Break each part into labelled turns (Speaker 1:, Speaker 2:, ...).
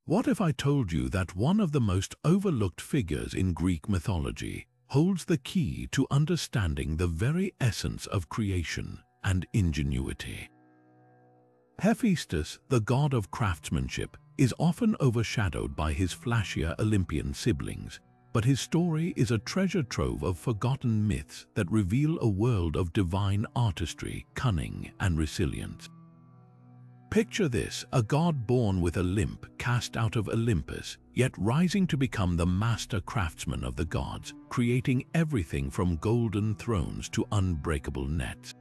Speaker 1: What if I told you that one of the most overlooked figures in Greek mythology holds the key to understanding the very essence of creation and ingenuity? Hephaestus, the god of craftsmanship, is often overshadowed by his flashier Olympian siblings, but his story is a treasure trove of forgotten myths that reveal a world of divine artistry, cunning, and resilience. Picture this, a god born with a limp, cast out of Olympus, yet rising to become the master craftsman of the gods, creating everything from golden thrones to unbreakable nets.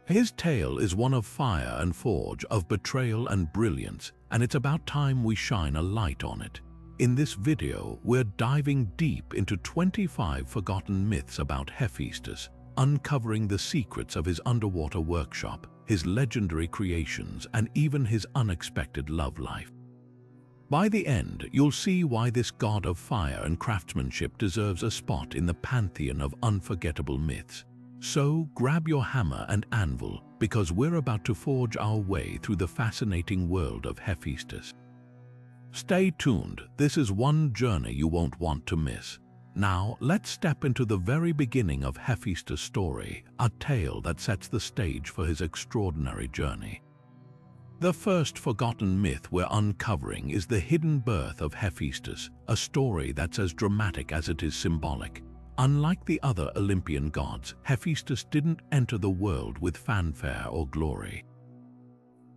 Speaker 1: His tale is one of fire and forge, of betrayal and brilliance, and it's about time we shine a light on it. In this video, we're diving deep into 25 forgotten myths about Hephaestus, uncovering the secrets of his underwater workshop, his legendary creations, and even his unexpected love life. By the end, you'll see why this god of fire and craftsmanship deserves a spot in the pantheon of unforgettable myths. So grab your hammer and anvil, because we're about to forge our way through the fascinating world of Hephaestus. Stay tuned, this is one journey you won't want to miss. Now, let's step into the very beginning of Hephaestus' story, a tale that sets the stage for his extraordinary journey. The first forgotten myth we're uncovering is the hidden birth of Hephaestus, a story that's as dramatic as it is symbolic. Unlike the other Olympian gods, Hephaestus didn't enter the world with fanfare or glory.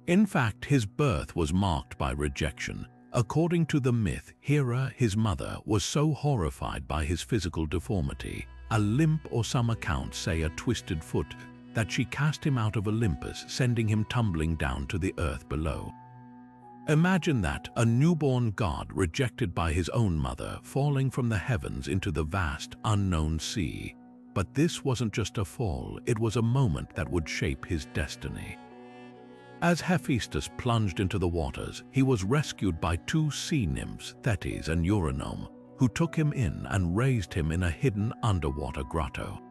Speaker 1: In fact, his birth was marked by rejection. According to the myth, Hera, his mother, was so horrified by his physical deformity, a limp or some accounts say a twisted foot, that she cast him out of Olympus, sending him tumbling down to the earth below. Imagine that, a newborn god rejected by his own mother, falling from the heavens into the vast, unknown sea. But this wasn't just a fall, it was a moment that would shape his destiny. As Hephaestus plunged into the waters, he was rescued by two sea nymphs, Thetis and Eurynome, who took him in and raised him in a hidden underwater grotto.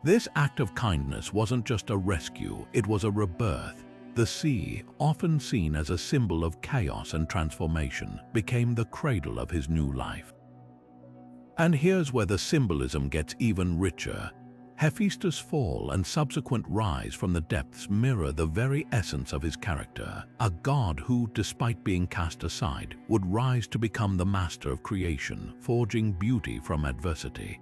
Speaker 1: This act of kindness wasn't just a rescue, it was a rebirth. The sea, often seen as a symbol of chaos and transformation, became the cradle of his new life. And here's where the symbolism gets even richer. Hephaestus' fall and subsequent rise from the depths mirror the very essence of his character, a god who, despite being cast aside, would rise to become the master of creation, forging beauty from adversity.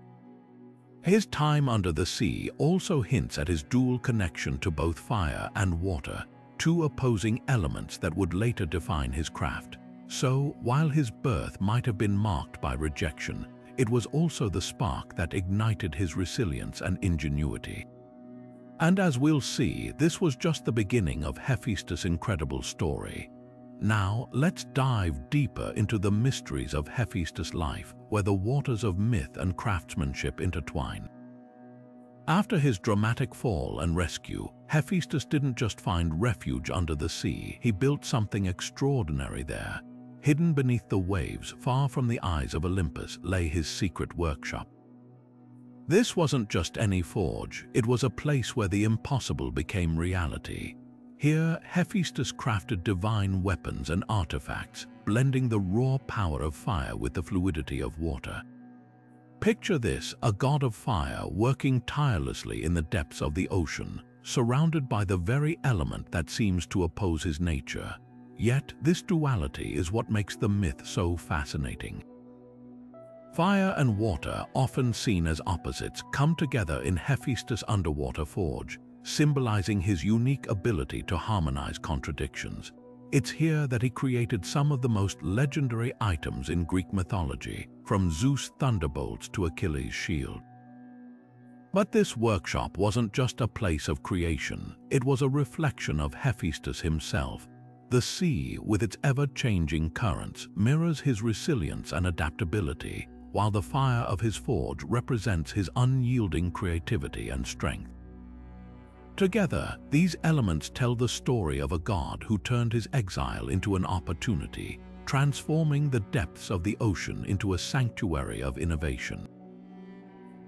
Speaker 1: His time under the sea also hints at his dual connection to both fire and water, two opposing elements that would later define his craft. So, while his birth might have been marked by rejection, it was also the spark that ignited his resilience and ingenuity. And as we'll see, this was just the beginning of Hephaestus' incredible story. Now, let's dive deeper into the mysteries of Hephaestus' life, where the waters of myth and craftsmanship intertwine. After his dramatic fall and rescue, Hephaestus didn't just find refuge under the sea, he built something extraordinary there. Hidden beneath the waves, far from the eyes of Olympus, lay his secret workshop. This wasn't just any forge, it was a place where the impossible became reality. Here, Hephaestus crafted divine weapons and artifacts, blending the raw power of fire with the fluidity of water. Picture this, a god of fire working tirelessly in the depths of the ocean, surrounded by the very element that seems to oppose his nature. Yet, this duality is what makes the myth so fascinating. Fire and water, often seen as opposites, come together in Hephaestus' underwater forge, symbolizing his unique ability to harmonize contradictions. It's here that he created some of the most legendary items in Greek mythology, from Zeus' thunderbolts to Achilles' shield. But this workshop wasn't just a place of creation, it was a reflection of Hephaestus himself. The sea, with its ever-changing currents, mirrors his resilience and adaptability, while the fire of his forge represents his unyielding creativity and strength. Together, these elements tell the story of a god who turned his exile into an opportunity, transforming the depths of the ocean into a sanctuary of innovation.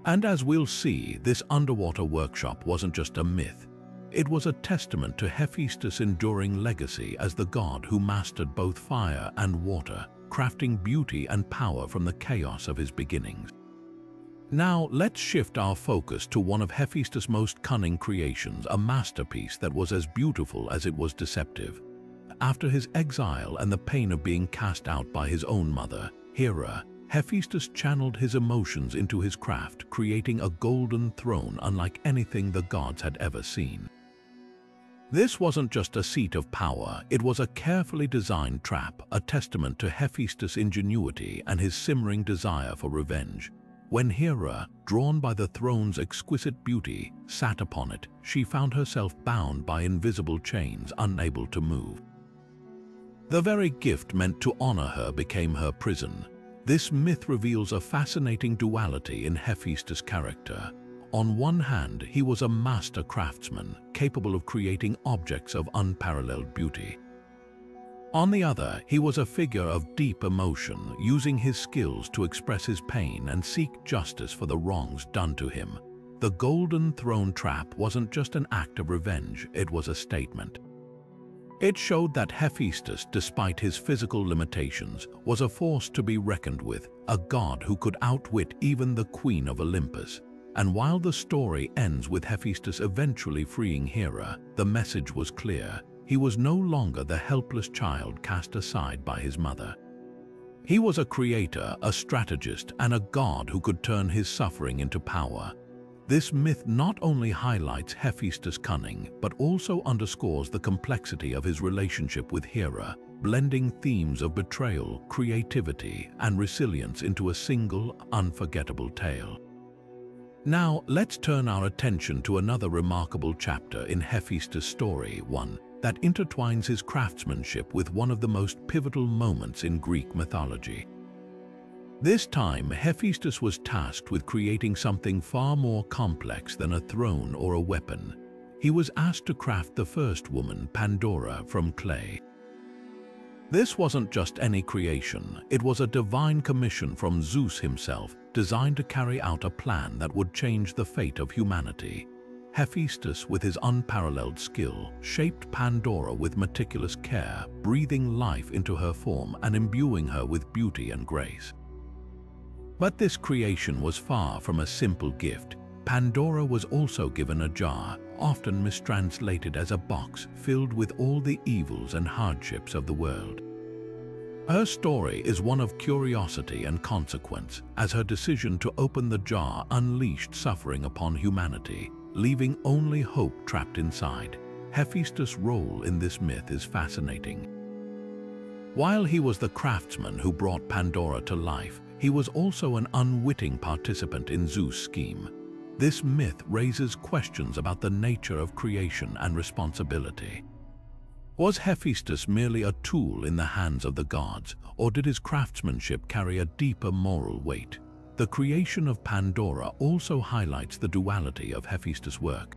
Speaker 1: And as we'll see, this underwater workshop wasn't just a myth. It was a testament to Hephaestus' enduring legacy as the god who mastered both fire and water, crafting beauty and power from the chaos of his beginnings. Now, let's shift our focus to one of Hephaestus' most cunning creations, a masterpiece that was as beautiful as it was deceptive. After his exile and the pain of being cast out by his own mother, Hera, Hephaestus channeled his emotions into his craft, creating a golden throne unlike anything the gods had ever seen. This wasn't just a seat of power, it was a carefully designed trap, a testament to Hephaestus' ingenuity and his simmering desire for revenge. When Hera, drawn by the throne's exquisite beauty, sat upon it, she found herself bound by invisible chains, unable to move. The very gift meant to honor her became her prison. This myth reveals a fascinating duality in Hephaestus' character. On one hand, he was a master craftsman, capable of creating objects of unparalleled beauty. On the other, he was a figure of deep emotion, using his skills to express his pain and seek justice for the wrongs done to him. The Golden Throne trap wasn't just an act of revenge, it was a statement. It showed that Hephaestus, despite his physical limitations, was a force to be reckoned with, a god who could outwit even the queen of Olympus. And while the story ends with Hephaestus eventually freeing Hera, the message was clear. He was no longer the helpless child cast aside by his mother. He was a creator, a strategist, and a god who could turn his suffering into power. This myth not only highlights Hephaestus' cunning, but also underscores the complexity of his relationship with Hera, blending themes of betrayal, creativity, and resilience into a single, unforgettable tale. Now, let's turn our attention to another remarkable chapter in Hephaestus' story, one that intertwines his craftsmanship with one of the most pivotal moments in Greek mythology. This time, Hephaestus was tasked with creating something far more complex than a throne or a weapon. He was asked to craft the first woman, Pandora, from clay. This wasn't just any creation, it was a divine commission from Zeus himself, designed to carry out a plan that would change the fate of humanity. Hephaestus, with his unparalleled skill, shaped Pandora with meticulous care, breathing life into her form and imbuing her with beauty and grace. But this creation was far from a simple gift. Pandora was also given a jar, often mistranslated as a box filled with all the evils and hardships of the world. Her story is one of curiosity and consequence, as her decision to open the jar unleashed suffering upon humanity, leaving only hope trapped inside. Hephaestus' role in this myth is fascinating. While he was the craftsman who brought Pandora to life, he was also an unwitting participant in Zeus' scheme. This myth raises questions about the nature of creation and responsibility. Was Hephaestus merely a tool in the hands of the gods, or did his craftsmanship carry a deeper moral weight? The creation of Pandora also highlights the duality of Hephaestus' work.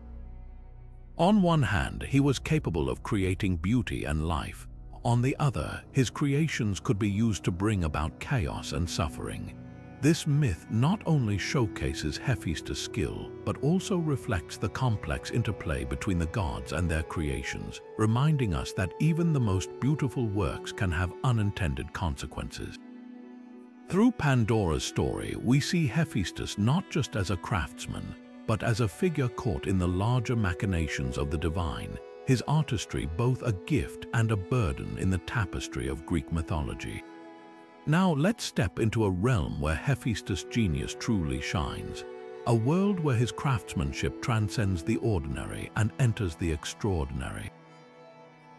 Speaker 1: On one hand, he was capable of creating beauty and life. On the other, his creations could be used to bring about chaos and suffering. This myth not only showcases Hephaestus' skill, but also reflects the complex interplay between the gods and their creations, reminding us that even the most beautiful works can have unintended consequences. Through Pandora's story, we see Hephaestus not just as a craftsman, but as a figure caught in the larger machinations of the divine, his artistry both a gift and a burden in the tapestry of Greek mythology. Now let's step into a realm where Hephaestus' genius truly shines, a world where his craftsmanship transcends the ordinary and enters the extraordinary.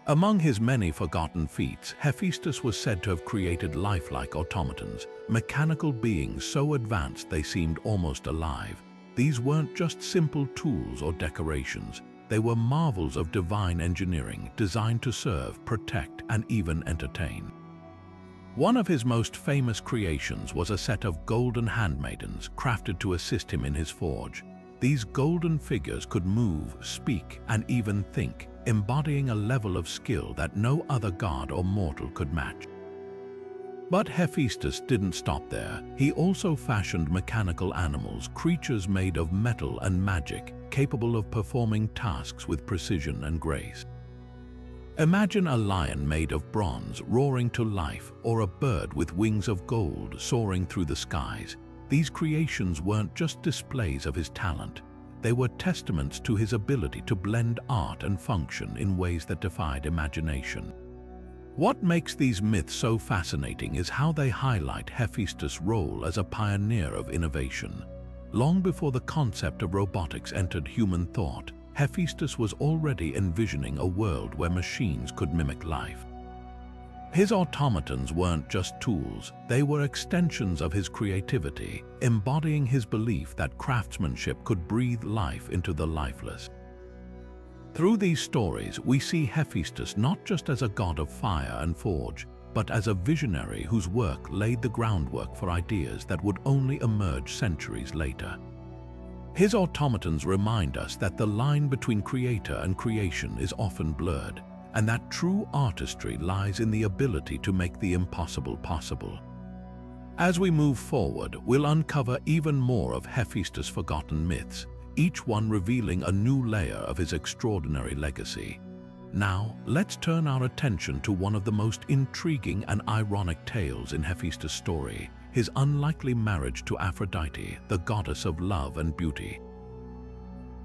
Speaker 1: Among his many forgotten feats, Hephaestus was said to have created lifelike automatons, mechanical beings so advanced they seemed almost alive. These weren't just simple tools or decorations, they were marvels of divine engineering designed to serve, protect, and even entertain. One of his most famous creations was a set of golden handmaidens crafted to assist him in his forge. These golden figures could move, speak, and even think, embodying a level of skill that no other god or mortal could match. But Hephaestus didn't stop there. He also fashioned mechanical animals, creatures made of metal and magic, capable of performing tasks with precision and grace. Imagine a lion made of bronze roaring to life, or a bird with wings of gold soaring through the skies. These creations weren't just displays of his talent. They were testaments to his ability to blend art and function in ways that defied imagination. What makes these myths so fascinating is how they highlight Hephaestus' role as a pioneer of innovation. Long before the concept of robotics entered human thought, Hephaestus was already envisioning a world where machines could mimic life. His automatons weren't just tools, they were extensions of his creativity, embodying his belief that craftsmanship could breathe life into the lifeless. Through these stories, we see Hephaestus not just as a god of fire and forge, but as a visionary whose work laid the groundwork for ideas that would only emerge centuries later. His automatons remind us that the line between creator and creation is often blurred, and that true artistry lies in the ability to make the impossible possible. As we move forward, we'll uncover even more of Hephaestus' forgotten myths, each one revealing a new layer of his extraordinary legacy. Now, let's turn our attention to one of the most intriguing and ironic tales in Hephaestus' story, his unlikely marriage to Aphrodite, the goddess of love and beauty.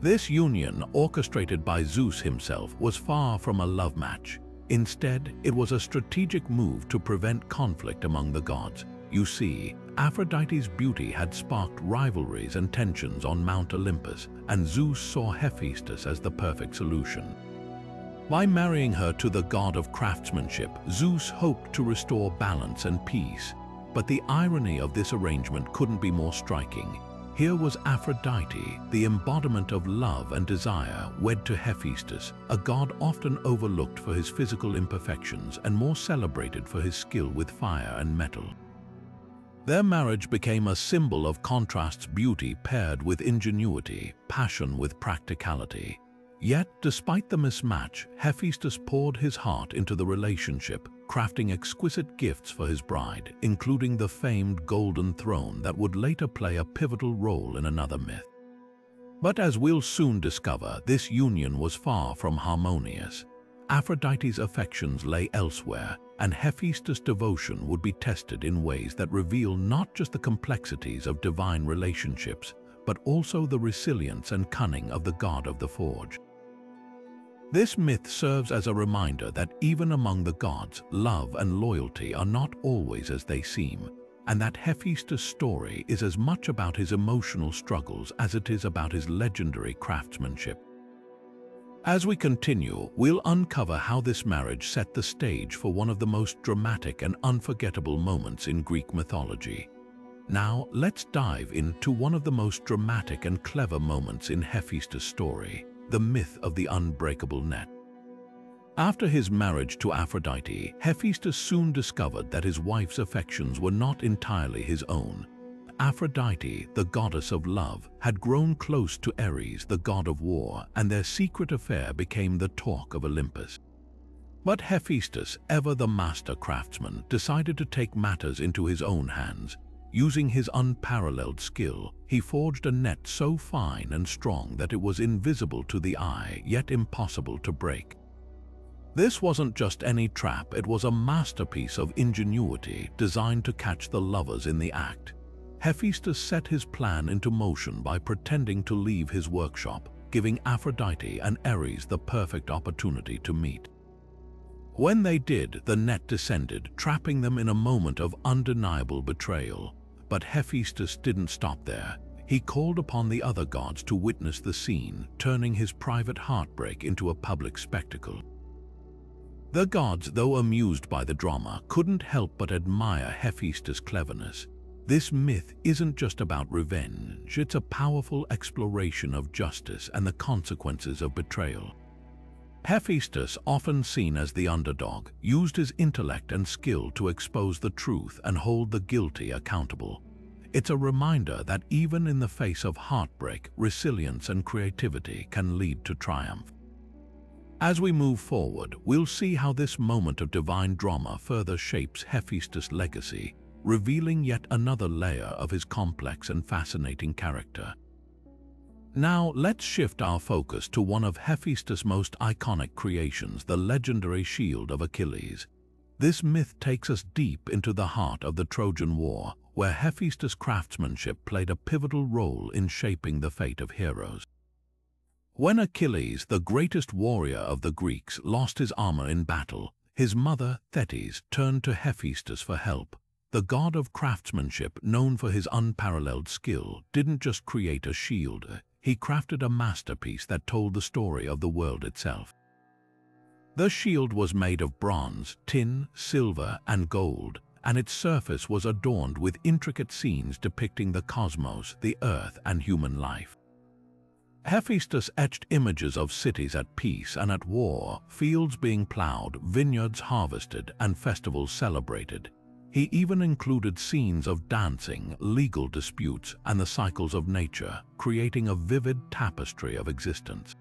Speaker 1: This union, orchestrated by Zeus himself, was far from a love match. Instead, it was a strategic move to prevent conflict among the gods. You see, Aphrodite's beauty had sparked rivalries and tensions on Mount Olympus, and Zeus saw Hephaestus as the perfect solution. By marrying her to the god of craftsmanship, Zeus hoped to restore balance and peace. But the irony of this arrangement couldn't be more striking. Here was Aphrodite, the embodiment of love and desire, wed to Hephaestus, a god often overlooked for his physical imperfections and more celebrated for his skill with fire and metal. Their marriage became a symbol of contrasts: beauty paired with ingenuity, passion with practicality. Yet, despite the mismatch, Hephaestus poured his heart into the relationship, crafting exquisite gifts for his bride, including the famed golden throne that would later play a pivotal role in another myth. But as we'll soon discover, this union was far from harmonious. Aphrodite's affections lay elsewhere, and Hephaestus' devotion would be tested in ways that reveal not just the complexities of divine relationships, but also the resilience and cunning of the god of the forge. This myth serves as a reminder that even among the gods, love and loyalty are not always as they seem, and that Hephaestus' story is as much about his emotional struggles as it is about his legendary craftsmanship. As we continue, we'll uncover how this marriage set the stage for one of the most dramatic and unforgettable moments in Greek mythology. Now, let's dive into one of the most dramatic and clever moments in Hephaestus' story: the myth of the unbreakable net. After his marriage to Aphrodite, Hephaestus soon discovered that his wife's affections were not entirely his own. Aphrodite, the goddess of love, had grown close to Ares, the god of war, and their secret affair became the talk of Olympus. But Hephaestus, ever the master craftsman, decided to take matters into his own hands. Using his unparalleled skill, he forged a net so fine and strong that it was invisible to the eye, yet impossible to break. This wasn't just any trap, it was a masterpiece of ingenuity designed to catch the lovers in the act. Hephaestus set his plan into motion by pretending to leave his workshop, giving Aphrodite and Ares the perfect opportunity to meet. When they did, the net descended, trapping them in a moment of undeniable betrayal. But Hephaestus didn't stop there. He called upon the other gods to witness the scene, turning his private heartbreak into a public spectacle. The gods, though amused by the drama, couldn't help but admire Hephaestus' cleverness. This myth isn't just about revenge, it's a powerful exploration of justice and the consequences of betrayal. Hephaestus, often seen as the underdog, used his intellect and skill to expose the truth and hold the guilty accountable. It's a reminder that even in the face of heartbreak, resilience and creativity can lead to triumph. As we move forward, we'll see how this moment of divine drama further shapes Hephaestus' legacy, revealing yet another layer of his complex and fascinating character. Now, let's shift our focus to one of Hephaestus' most iconic creations, the legendary shield of Achilles. This myth takes us deep into the heart of the Trojan War, where Hephaestus' craftsmanship played a pivotal role in shaping the fate of heroes. When Achilles, the greatest warrior of the Greeks, lost his armor in battle, his mother, Thetis, turned to Hephaestus for help. The god of craftsmanship, known for his unparalleled skill, didn't just create a shield, he crafted a masterpiece that told the story of the world itself. The shield was made of bronze, tin, silver, and gold, and its surface was adorned with intricate scenes depicting the cosmos, the earth, and human life. Hephaestus etched images of cities at peace and at war, fields being plowed, vineyards harvested, and festivals celebrated. He even included scenes of dancing, legal disputes, and the cycles of nature, creating a vivid tapestry of existence.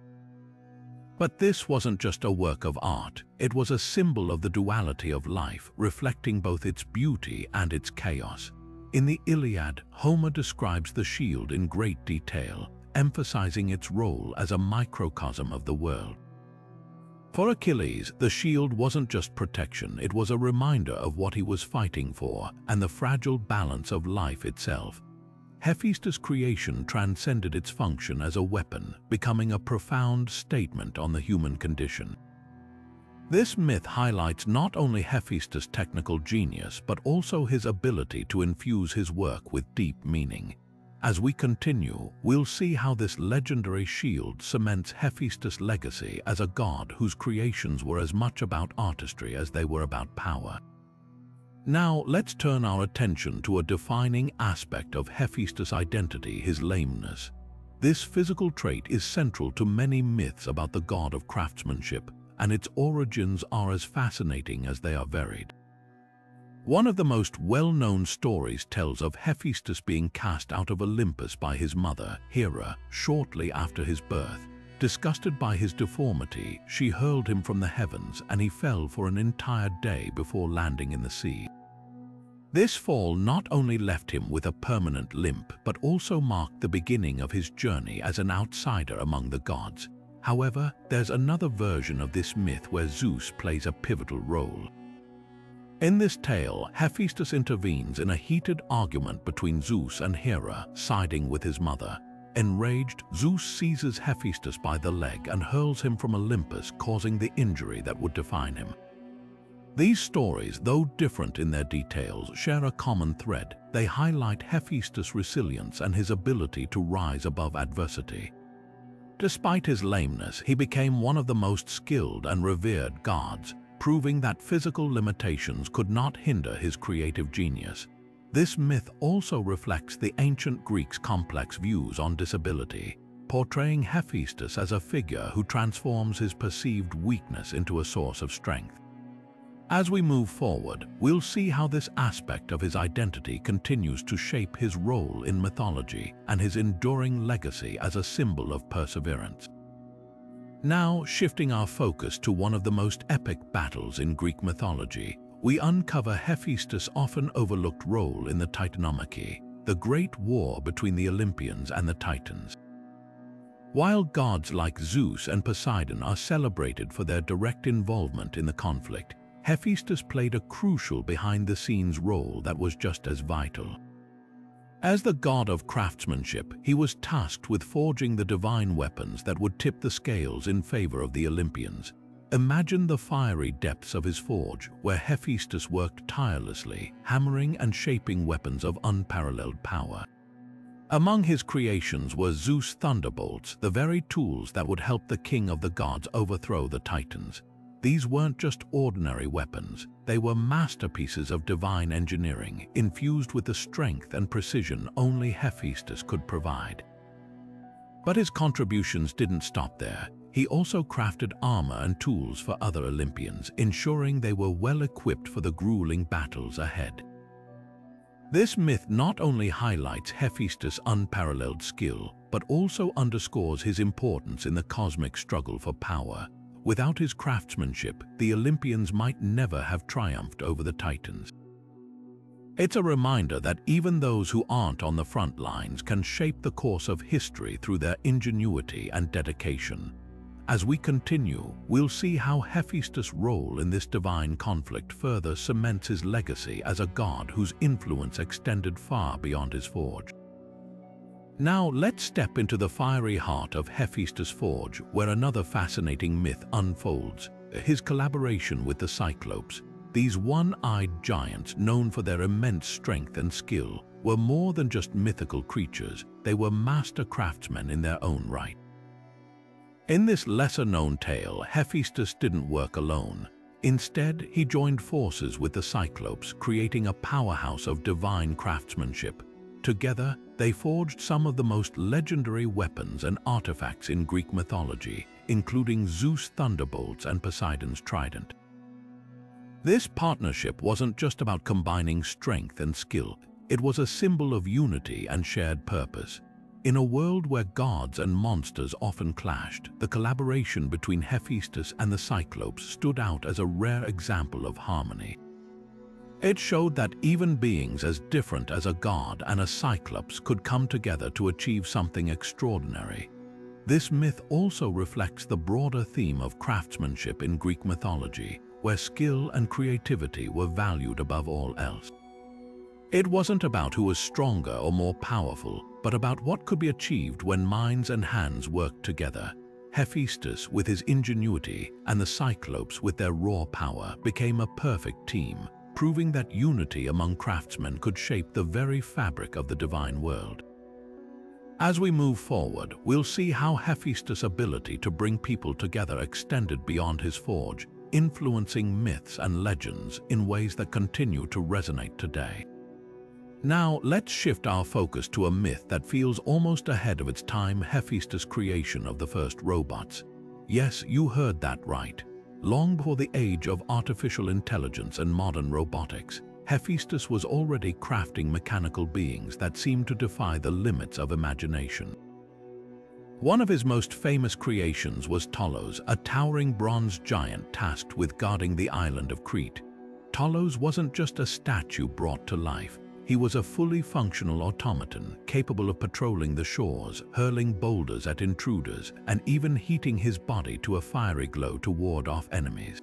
Speaker 1: But this wasn't just a work of art, it was a symbol of the duality of life, reflecting both its beauty and its chaos. In the Iliad, Homer describes the shield in great detail, emphasizing its role as a microcosm of the world. For Achilles, the shield wasn't just protection, it was a reminder of what he was fighting for and the fragile balance of life itself. Hephaestus' creation transcended its function as a weapon, becoming a profound statement on the human condition. This myth highlights not only Hephaestus' technical genius, but also his ability to infuse his work with deep meaning. As we continue, we'll see how this legendary shield cements Hephaestus' legacy as a god whose creations were as much about artistry as they were about power. Now, let's turn our attention to a defining aspect of Hephaestus' identity, his lameness. This physical trait is central to many myths about the god of craftsmanship, and its origins are as fascinating as they are varied. One of the most well-known stories tells of Hephaestus being cast out of Olympus by his mother, Hera, shortly after his birth. Disgusted by his deformity, she hurled him from the heavens and he fell for an entire day before landing in the sea. This fall not only left him with a permanent limp, but also marked the beginning of his journey as an outsider among the gods. However, there's another version of this myth where Zeus plays a pivotal role. In this tale, Hephaestus intervenes in a heated argument between Zeus and Hera, siding with his mother. Enraged, Zeus seizes Hephaestus by the leg and hurls him from Olympus, causing the injury that would define him. These stories, though different in their details, share a common thread. They highlight Hephaestus' resilience and his ability to rise above adversity. Despite his lameness, he became one of the most skilled and revered gods, proving that physical limitations could not hinder his creative genius. This myth also reflects the ancient Greeks' complex views on disability, portraying Hephaestus as a figure who transforms his perceived weakness into a source of strength. As we move forward, we'll see how this aspect of his identity continues to shape his role in mythology and his enduring legacy as a symbol of perseverance. Now, shifting our focus to one of the most epic battles in Greek mythology, we uncover Hephaestus' often overlooked role in the Titanomachy, the great war between the Olympians and the Titans. While gods like Zeus and Poseidon are celebrated for their direct involvement in the conflict, Hephaestus played a crucial behind-the-scenes role that was just as vital. As the god of craftsmanship, he was tasked with forging the divine weapons that would tip the scales in favor of the Olympians. Imagine the fiery depths of his forge, where Hephaestus worked tirelessly, hammering and shaping weapons of unparalleled power. Among his creations were Zeus' thunderbolts, the very tools that would help the king of the gods overthrow the Titans. These weren't just ordinary weapons, they were masterpieces of divine engineering, infused with the strength and precision only Hephaestus could provide. But his contributions didn't stop there. He also crafted armor and tools for other Olympians, ensuring they were well equipped for the grueling battles ahead. This myth not only highlights Hephaestus' unparalleled skill, but also underscores his importance in the cosmic struggle for power. Without his craftsmanship, the Olympians might never have triumphed over the Titans. It's a reminder that even those who aren't on the front lines can shape the course of history through their ingenuity and dedication. As we continue, we'll see how Hephaestus' role in this divine conflict further cements his legacy as a god whose influence extended far beyond his forge. Now let's step into the fiery heart of Hephaestus' forge, where another fascinating myth unfolds: his collaboration with the Cyclopes. These one-eyed giants, known for their immense strength and skill, were more than just mythical creatures. They were master craftsmen in their own right. In this lesser-known tale, Hephaestus didn't work alone. Instead, he joined forces with the Cyclopes, creating a powerhouse of divine craftsmanship. Together, they forged some of the most legendary weapons and artifacts in Greek mythology, including Zeus' thunderbolts and Poseidon's trident. This partnership wasn't just about combining strength and skill. It was a symbol of unity and shared purpose. In a world where gods and monsters often clashed, the collaboration between Hephaestus and the Cyclopes stood out as a rare example of harmony. It showed that even beings as different as a god and a Cyclops could come together to achieve something extraordinary. This myth also reflects the broader theme of craftsmanship in Greek mythology, where skill and creativity were valued above all else. It wasn't about who was stronger or more powerful, but about what could be achieved when minds and hands worked together. Hephaestus, with his ingenuity, and the Cyclopes, with their raw power, became a perfect team, proving that unity among craftsmen could shape the very fabric of the divine world. As we move forward, we'll see how Hephaestus' ability to bring people together extended beyond his forge, influencing myths and legends in ways that continue to resonate today. Now, let's shift our focus to a myth that feels almost ahead of its time: Hephaestus' creation of the first robots. Yes, you heard that right. Long before the age of artificial intelligence and modern robotics, Hephaestus was already crafting mechanical beings that seemed to defy the limits of imagination. One of his most famous creations was Tholos, a towering bronze giant tasked with guarding the island of Crete. Tholos wasn't just a statue brought to life. He was a fully functional automaton, capable of patrolling the shores, hurling boulders at intruders, and even heating his body to a fiery glow to ward off enemies.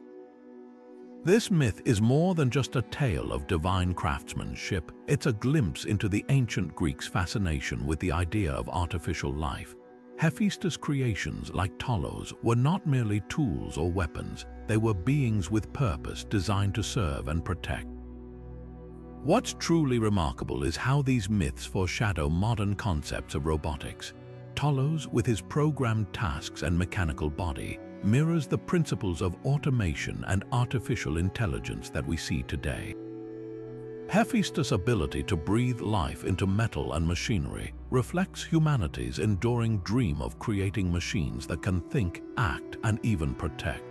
Speaker 1: This myth is more than just a tale of divine craftsmanship. It's a glimpse into the ancient Greeks' fascination with the idea of artificial life. Hephaestus' creations, like Tholos, were not merely tools or weapons. They were beings with purpose, designed to serve and protect. What's truly remarkable is how these myths foreshadow modern concepts of robotics. Tholos, with his programmed tasks and mechanical body, mirrors the principles of automation and artificial intelligence that we see today. Hephaestus' ability to breathe life into metal and machinery reflects humanity's enduring dream of creating machines that can think, act, and even protect.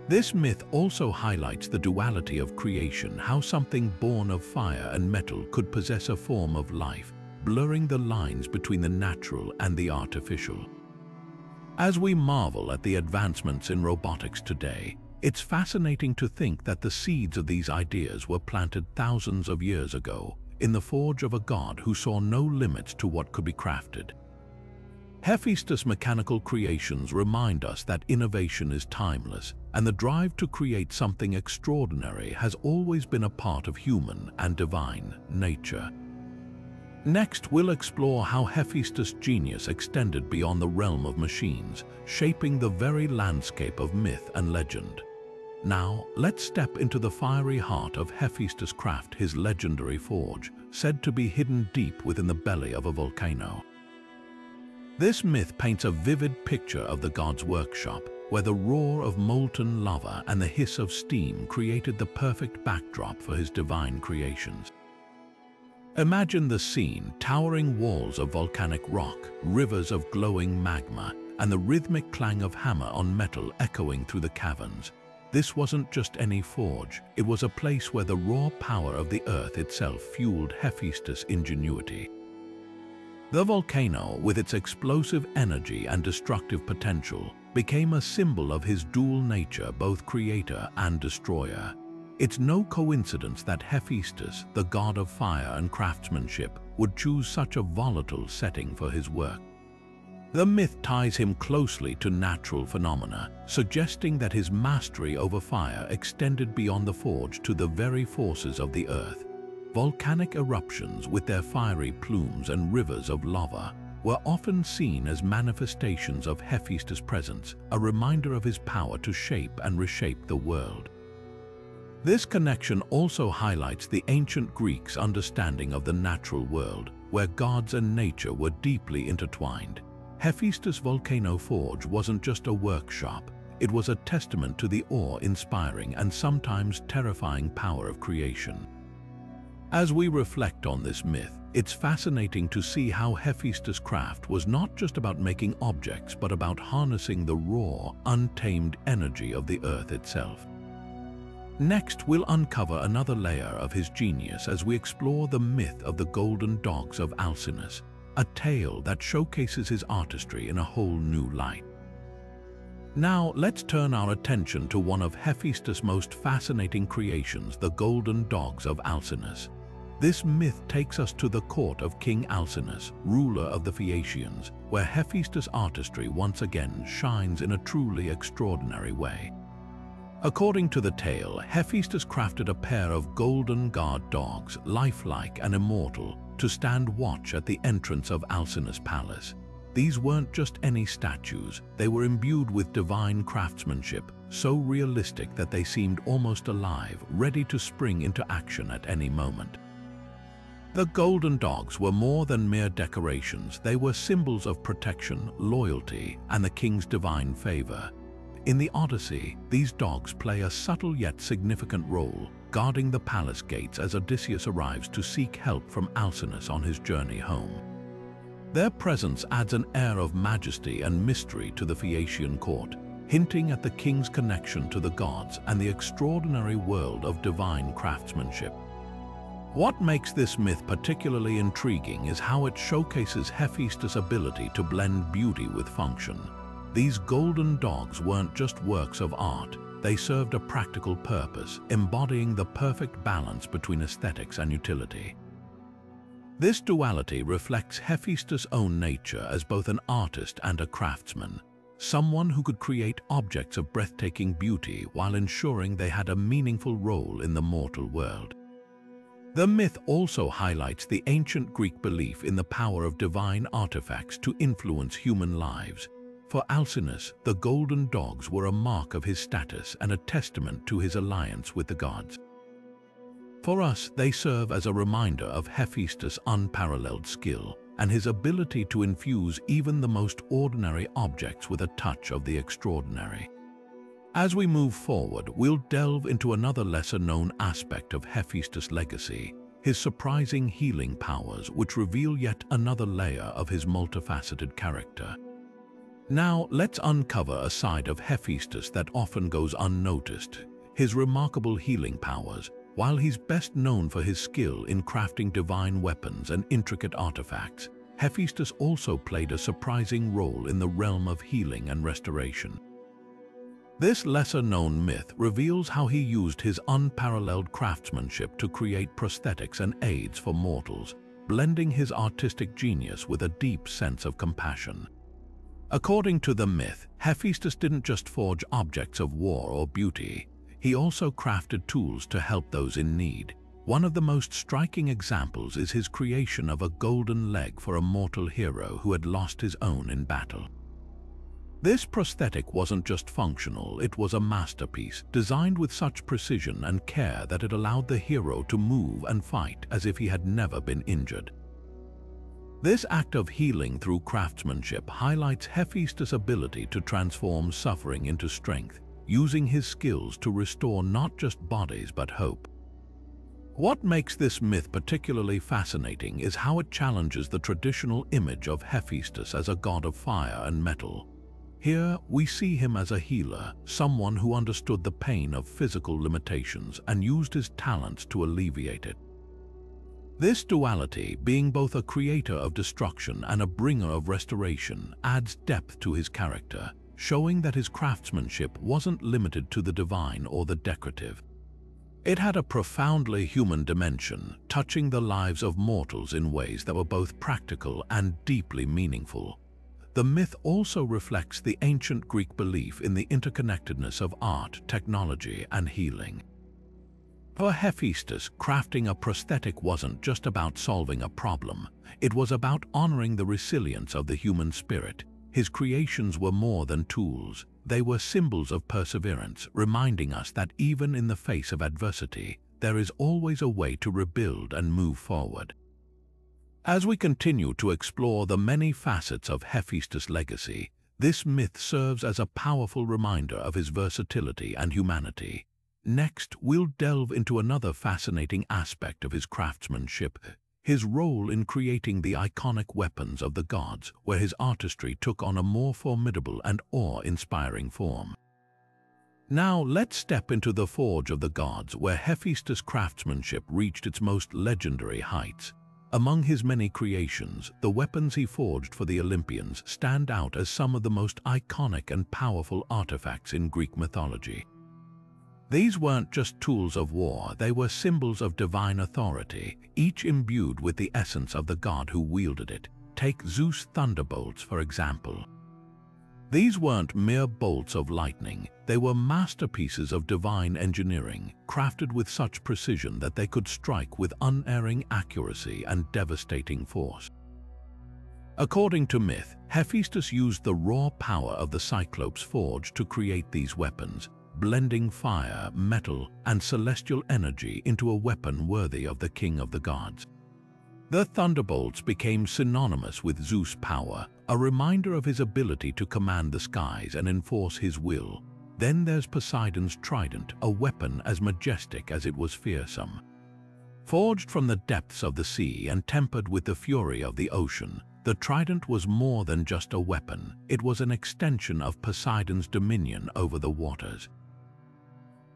Speaker 1: This myth also highlights the duality of creation, how something born of fire and metal could possess a form of life, blurring the lines between the natural and the artificial. As we marvel at the advancements in robotics today, it's fascinating to think that the seeds of these ideas were planted thousands of years ago in the forge of a god who saw no limits to what could be crafted. Hephaestus' mechanical creations remind us that innovation is timeless, and the drive to create something extraordinary has always been a part of human and divine nature. Next, we'll explore how Hephaestus' genius extended beyond the realm of machines, shaping the very landscape of myth and legend. Now, let's step into the fiery heart of Hephaestus' craft, his legendary forge, said to be hidden deep within the belly of a volcano. This myth paints a vivid picture of the god's workshop, where the roar of molten lava and the hiss of steam created the perfect backdrop for his divine creations. Imagine the scene: towering walls of volcanic rock, rivers of glowing magma, and the rhythmic clang of hammer on metal echoing through the caverns. This wasn't just any forge, it was a place where the raw power of the earth itself fueled Hephaestus' ingenuity. The volcano, with its explosive energy and destructive potential, became a symbol of his dual nature, both creator and destroyer. It's no coincidence that Hephaestus, the god of fire and craftsmanship, would choose such a volatile setting for his work. The myth ties him closely to natural phenomena, suggesting that his mastery over fire extended beyond the forge to the very forces of the earth. Volcanic eruptions with their fiery plumes and rivers of lava were often seen as manifestations of Hephaestus' presence, a reminder of his power to shape and reshape the world. This connection also highlights the ancient Greeks' understanding of the natural world, where gods and nature were deeply intertwined. Hephaestus' volcano forge wasn't just a workshop, it was a testament to the awe-inspiring and sometimes terrifying power of creation. As we reflect on this myth, it's fascinating to see how Hephaestus' craft was not just about making objects, but about harnessing the raw, untamed energy of the earth itself. Next, we'll uncover another layer of his genius as we explore the myth of the golden dogs of Alcinous, a tale that showcases his artistry in a whole new light. Now, let's turn our attention to one of Hephaestus' most fascinating creations, the golden dogs of Alcinous. This myth takes us to the court of King Alcinous, ruler of the Phaeacians, where Hephaestus' artistry once again shines in a truly extraordinary way. According to the tale, Hephaestus crafted a pair of golden guard dogs, lifelike and immortal, to stand watch at the entrance of Alcinous' palace. These weren't just any statues, they were imbued with divine craftsmanship, so realistic that they seemed almost alive, ready to spring into action at any moment. The golden dogs were more than mere decorations, they were symbols of protection, loyalty, and the king's divine favor. In the Odyssey, these dogs play a subtle yet significant role, guarding the palace gates as Odysseus arrives to seek help from Alcinous on his journey home. Their presence adds an air of majesty and mystery to the Phaeacian court, hinting at the king's connection to the gods and the extraordinary world of divine craftsmanship. What makes this myth particularly intriguing is how it showcases Hephaestus' ability to blend beauty with function. These golden dogs weren't just works of art, they served a practical purpose, embodying the perfect balance between aesthetics and utility. This duality reflects Hephaestus' own nature as both an artist and a craftsman, someone who could create objects of breathtaking beauty while ensuring they had a meaningful role in the mortal world. The myth also highlights the ancient Greek belief in the power of divine artifacts to influence human lives. For Alcinous, the golden dogs were a mark of his status and a testament to his alliance with the gods. For us, they serve as a reminder of Hephaestus' unparalleled skill and his ability to infuse even the most ordinary objects with a touch of the extraordinary. As we move forward, we'll delve into another lesser-known aspect of Hephaestus' legacy, his surprising healing powers, which reveal yet another layer of his multifaceted character. Now, let's uncover a side of Hephaestus that often goes unnoticed, his remarkable healing powers. While he's best known for his skill in crafting divine weapons and intricate artifacts, Hephaestus also played a surprising role in the realm of healing and restoration. This lesser-known myth reveals how he used his unparalleled craftsmanship to create prosthetics and aids for mortals, blending his artistic genius with a deep sense of compassion. According to the myth, Hephaestus didn't just forge objects of war or beauty, he also crafted tools to help those in need. One of the most striking examples is his creation of a golden leg for a mortal hero who had lost his own in battle. This prosthetic wasn't just functional, it was a masterpiece, designed with such precision and care that it allowed the hero to move and fight as if he had never been injured. This act of healing through craftsmanship highlights Hephaestus' ability to transform suffering into strength, using his skills to restore not just bodies but hope. What makes this myth particularly fascinating is how it challenges the traditional image of Hephaestus as a god of fire and metal. Here, we see him as a healer, someone who understood the pain of physical limitations and used his talents to alleviate it. This duality, being both a creator of destruction and a bringer of restoration, adds depth to his character, showing that his craftsmanship wasn't limited to the divine or the decorative. It had a profoundly human dimension, touching the lives of mortals in ways that were both practical and deeply meaningful. The myth also reflects the ancient Greek belief in the interconnectedness of art, technology, and healing. For Hephaestus, crafting a prosthetic wasn't just about solving a problem. It was about honoring the resilience of the human spirit. His creations were more than tools. They were symbols of perseverance, reminding us that even in the face of adversity, there is always a way to rebuild and move forward. As we continue to explore the many facets of Hephaestus' legacy, this myth serves as a powerful reminder of his versatility and humanity. Next, we'll delve into another fascinating aspect of his craftsmanship, his role in creating the iconic weapons of the gods, where his artistry took on a more formidable and awe-inspiring form. Now, let's step into the forge of the gods, where Hephaestus' craftsmanship reached its most legendary heights. Among his many creations, the weapons he forged for the Olympians stand out as some of the most iconic and powerful artifacts in Greek mythology. These weren't just tools of war, they were symbols of divine authority, each imbued with the essence of the god who wielded it. Take Zeus' thunderbolts, for example. These weren't mere bolts of lightning, they were masterpieces of divine engineering, crafted with such precision that they could strike with unerring accuracy and devastating force. According to myth, Hephaestus used the raw power of the Cyclops forge to create these weapons, blending fire, metal, and celestial energy into a weapon worthy of the king of the gods. The thunderbolts became synonymous with Zeus' power, a reminder of his ability to command the skies and enforce his will. Then there's Poseidon's trident, a weapon as majestic as it was fearsome. Forged from the depths of the sea and tempered with the fury of the ocean, the trident was more than just a weapon. It was an extension of Poseidon's dominion over the waters.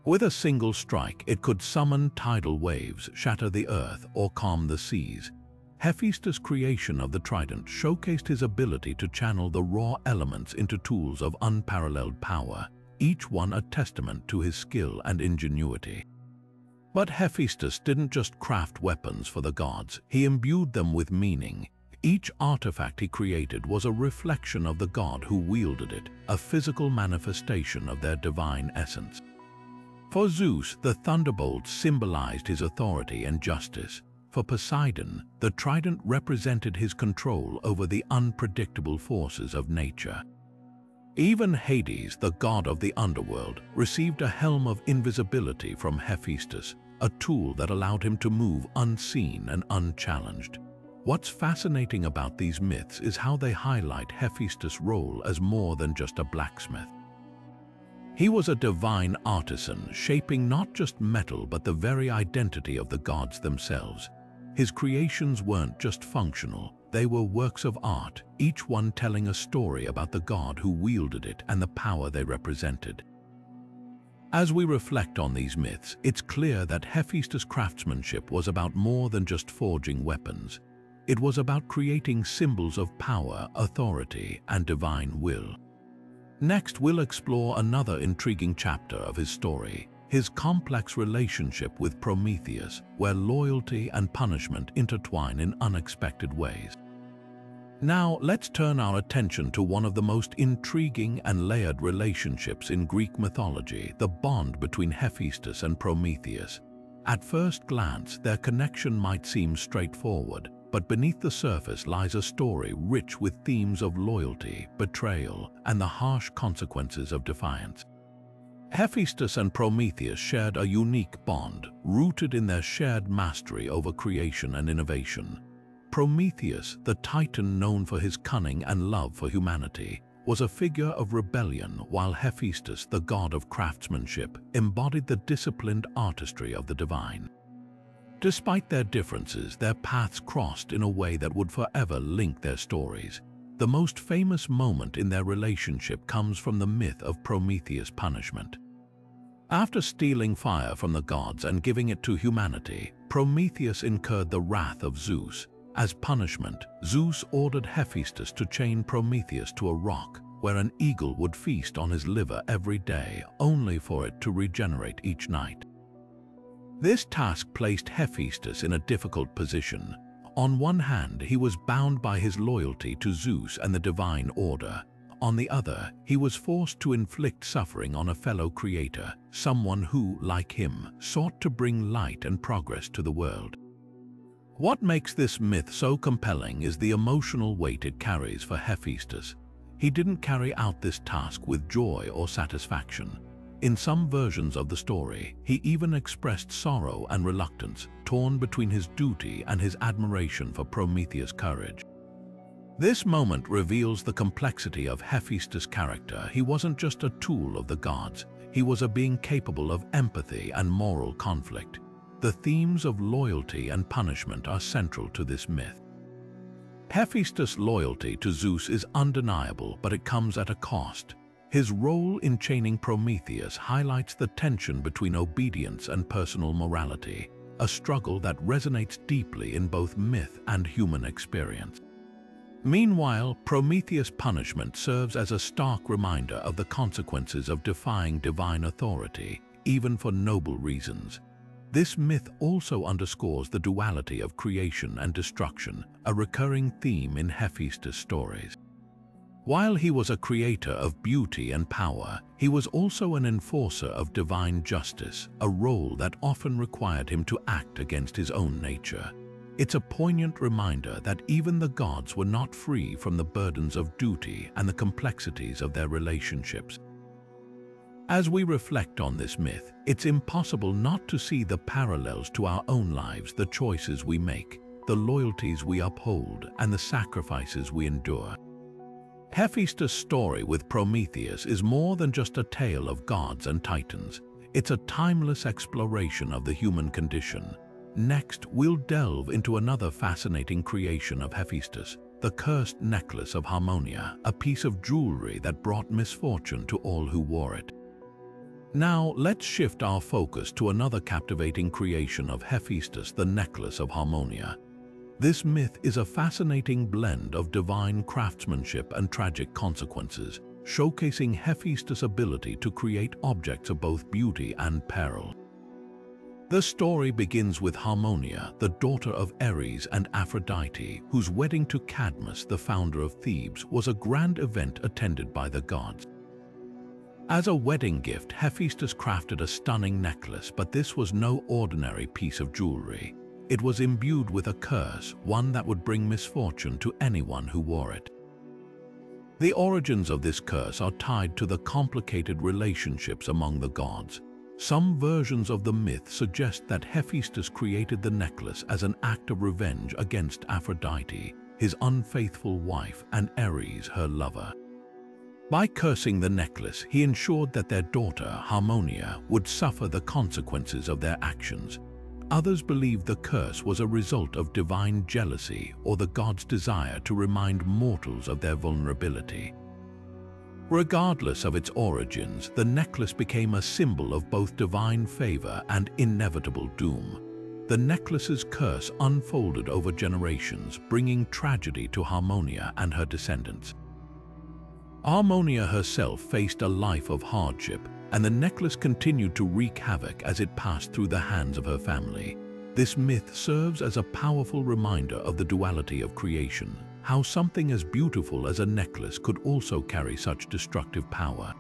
Speaker 1: With a single strike, it could summon tidal waves, shatter the earth, or calm the seas. Hephaestus' creation of the trident showcased his ability to channel the raw elements into tools of unparalleled power, each one a testament to his skill and ingenuity. But Hephaestus didn't just craft weapons for the gods, he imbued them with meaning. Each artifact he created was a reflection of the god who wielded it, a physical manifestation of their divine essence. For Zeus, the thunderbolts symbolized his authority and justice. For Poseidon, the trident represented his control over the unpredictable forces of nature. Even Hades, the god of the underworld, received a helm of invisibility from Hephaestus, a tool that allowed him to move unseen and unchallenged. What's fascinating about these myths is how they highlight Hephaestus' role as more than just a blacksmith. He was a divine artisan, shaping not just metal but the very identity of the gods themselves. His creations weren't just functional, they were works of art, each one telling a story about the god who wielded it and the power they represented. As we reflect on these myths, it's clear that Hephaestus' craftsmanship was about more than just forging weapons. It was about creating symbols of power, authority, and divine will. Next, we'll explore another intriguing chapter of his story, his complex relationship with Prometheus, where loyalty and punishment intertwine in unexpected ways. Now, let's turn our attention to one of the most intriguing and layered relationships in Greek mythology, the bond between Hephaestus and Prometheus. At first glance, their connection might seem straightforward, but beneath the surface lies a story rich with themes of loyalty, betrayal, and the harsh consequences of defiance. Hephaestus and Prometheus shared a unique bond, rooted in their shared mastery over creation and innovation. Prometheus, the titan known for his cunning and love for humanity, was a figure of rebellion, while Hephaestus, the god of craftsmanship, embodied the disciplined artistry of the divine. Despite their differences, their paths crossed in a way that would forever link their stories. The most famous moment in their relationship comes from the myth of Prometheus' punishment. After stealing fire from the gods and giving it to humanity, Prometheus incurred the wrath of Zeus. As punishment, Zeus ordered Hephaestus to chain Prometheus to a rock, where an eagle would feast on his liver every day, only for it to regenerate each night. This task placed Hephaestus in a difficult position. On one hand, he was bound by his loyalty to Zeus and the divine order. On the other, he was forced to inflict suffering on a fellow creator, someone who, like him, sought to bring light and progress to the world. What makes this myth so compelling is the emotional weight it carries for Hephaestus. He didn't carry out this task with joy or satisfaction. In some versions of the story, he even expressed sorrow and reluctance, torn between his duty and his admiration for Prometheus' courage. This moment reveals the complexity of Hephaestus' character. He wasn't just a tool of the gods, he was a being capable of empathy and moral conflict. The themes of loyalty and punishment are central to this myth. Hephaestus' loyalty to Zeus is undeniable, but it comes at a cost. His role in chaining Prometheus highlights the tension between obedience and personal morality, a struggle that resonates deeply in both myth and human experience. Meanwhile, Prometheus' punishment serves as a stark reminder of the consequences of defying divine authority, even for noble reasons. This myth also underscores the duality of creation and destruction, a recurring theme in Hephaestus' stories. While he was a creator of beauty and power, he was also an enforcer of divine justice, a role that often required him to act against his own nature. It's a poignant reminder that even the gods were not free from the burdens of duty and the complexities of their relationships. As we reflect on this myth, it's impossible not to see the parallels to our own lives, the choices we make, the loyalties we uphold, and the sacrifices we endure. Hephaestus' story with Prometheus is more than just a tale of gods and titans. It's a timeless exploration of the human condition. Next, we'll delve into another fascinating creation of Hephaestus, the cursed Necklace of Harmonia, a piece of jewelry that brought misfortune to all who wore it. Now, let's shift our focus to another captivating creation of Hephaestus, the Necklace of Harmonia. This myth is a fascinating blend of divine craftsmanship and tragic consequences, showcasing Hephaestus' ability to create objects of both beauty and peril. The story begins with Harmonia, the daughter of Ares and Aphrodite, whose wedding to Cadmus, the founder of Thebes, was a grand event attended by the gods. As a wedding gift, Hephaestus crafted a stunning necklace, but this was no ordinary piece of jewelry. It was imbued with a curse, one that would bring misfortune to anyone who wore it. The origins of this curse are tied to the complicated relationships among the gods. Some versions of the myth suggest that Hephaestus created the necklace as an act of revenge against Aphrodite, his unfaithful wife, and Ares, her lover. By cursing the necklace, he ensured that their daughter, Harmonia, would suffer the consequences of their actions. Others believe the curse was a result of divine jealousy or the gods' desire to remind mortals of their vulnerability. Regardless of its origins, the necklace became a symbol of both divine favor and inevitable doom. The necklace's curse unfolded over generations, bringing tragedy to Harmonia and her descendants. Harmonia herself faced a life of hardship, and the necklace continued to wreak havoc as it passed through the hands of her family. This myth serves as a powerful reminder of the duality of creation, how something as beautiful as a necklace could also carry such destructive power.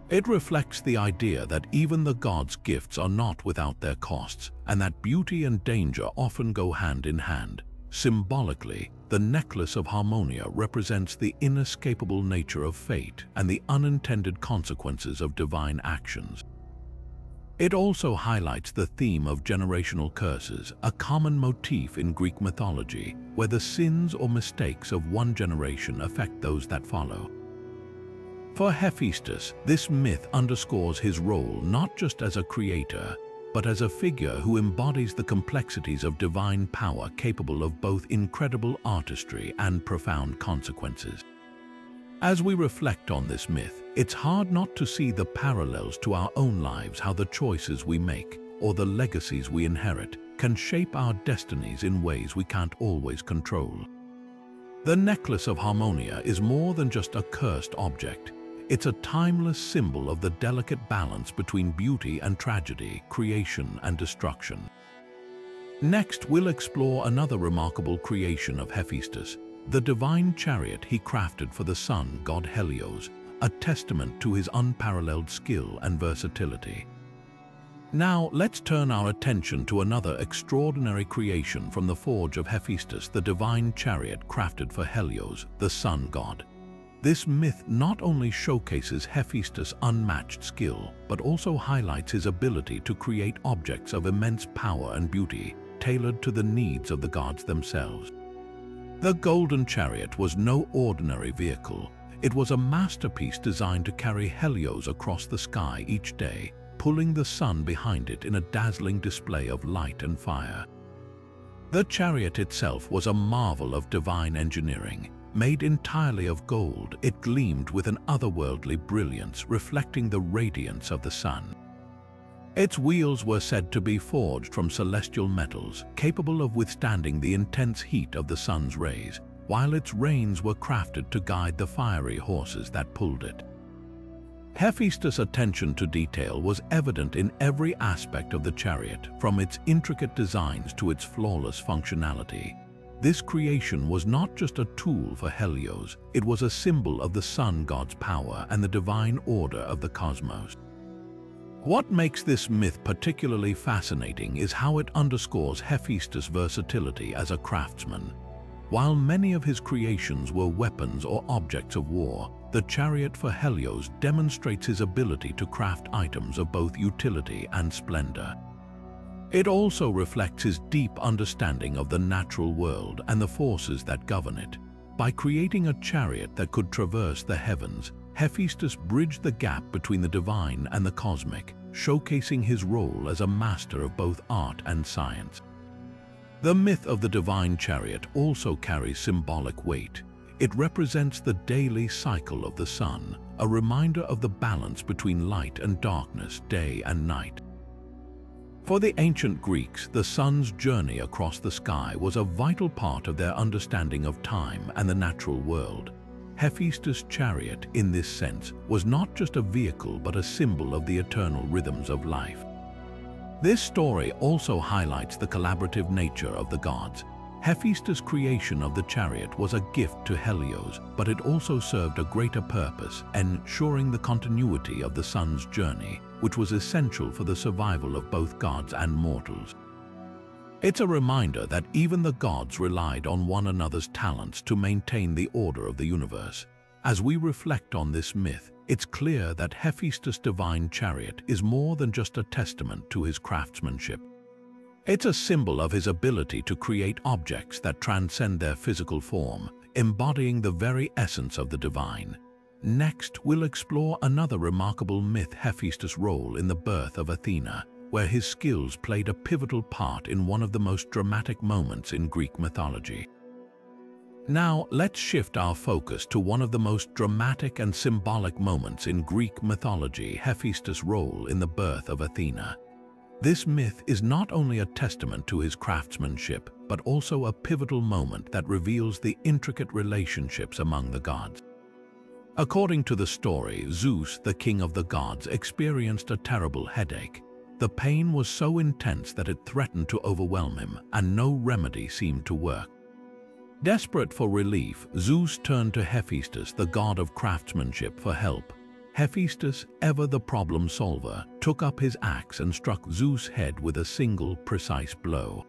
Speaker 1: It reflects the idea that even the gods' gifts are not without their costs, and that beauty and danger often go hand in hand. Symbolically, the Necklace of Harmonia represents the inescapable nature of fate and the unintended consequences of divine actions. It also highlights the theme of generational curses, a common motif in Greek mythology, where the sins or mistakes of one generation affect those that follow. For Hephaestus, this myth underscores his role not just as a creator, but as a figure who embodies the complexities of divine power, capable of both incredible artistry and profound consequences. As we reflect on this myth, it's hard not to see the parallels to our own lives, how the choices we make, or the legacies we inherit, can shape our destinies in ways we can't always control. The Necklace of Harmonia is more than just a cursed object. It's a timeless symbol of the delicate balance between beauty and tragedy, creation and destruction. Next, we'll explore another remarkable creation of Hephaestus, the divine chariot he crafted for the sun god Helios, a testament to his unparalleled skill and versatility. Now, let's turn our attention to another extraordinary creation from the forge of Hephaestus, the divine chariot crafted for Helios, the sun god. This myth not only showcases Hephaestus' unmatched skill, but also highlights his ability to create objects of immense power and beauty, tailored to the needs of the gods themselves. The golden chariot was no ordinary vehicle. It was a masterpiece designed to carry Helios across the sky each day, pulling the sun behind it in a dazzling display of light and fire. The chariot itself was a marvel of divine engineering. Made entirely of gold, it gleamed with an otherworldly brilliance, reflecting the radiance of the sun. Its wheels were said to be forged from celestial metals, capable of withstanding the intense heat of the sun's rays, while its reins were crafted to guide the fiery horses that pulled it. Hephaestus' attention to detail was evident in every aspect of the chariot, from its intricate designs to its flawless functionality. This creation was not just a tool for Helios, it was a symbol of the sun god's power and the divine order of the cosmos. What makes this myth particularly fascinating is how it underscores Hephaestus' versatility as a craftsman. While many of his creations were weapons or objects of war, the chariot for Helios demonstrates his ability to craft items of both utility and splendor. It also reflects his deep understanding of the natural world and the forces that govern it. By creating a chariot that could traverse the heavens, Hephaestus bridged the gap between the divine and the cosmic, showcasing his role as a master of both art and science. The myth of the divine chariot also carries symbolic weight. It represents the daily cycle of the sun, a reminder of the balance between light and darkness, day and night. For the ancient Greeks, the sun's journey across the sky was a vital part of their understanding of time and the natural world. Hephaestus' chariot, in this sense, was not just a vehicle but a symbol of the eternal rhythms of life. This story also highlights the collaborative nature of the gods. Hephaestus' creation of the chariot was a gift to Helios, but it also served a greater purpose, ensuring the continuity of the sun's journey, which was essential for the survival of both gods and mortals. It's a reminder that even the gods relied on one another's talents to maintain the order of the universe. As we reflect on this myth, it's clear that Hephaestus' divine chariot is more than just a testament to his craftsmanship. It's a symbol of his ability to create objects that transcend their physical form, embodying the very essence of the divine. Next, we'll explore another remarkable myth, Hephaestus' role in the birth of Athena, where his skills played a pivotal part in one of the most dramatic moments in Greek mythology. Now, let's shift our focus to one of the most dramatic and symbolic moments in Greek mythology, Hephaestus' role in the birth of Athena. This myth is not only a testament to his craftsmanship, but also a pivotal moment that reveals the intricate relationships among the gods. According to the story, Zeus, the king of the gods, experienced a terrible headache. The pain was so intense that it threatened to overwhelm him, and no remedy seemed to work. Desperate for relief, Zeus turned to Hephaestus, the god of craftsmanship, for help. Hephaestus, ever the problem solver, took up his axe and struck Zeus' head with a single, precise blow.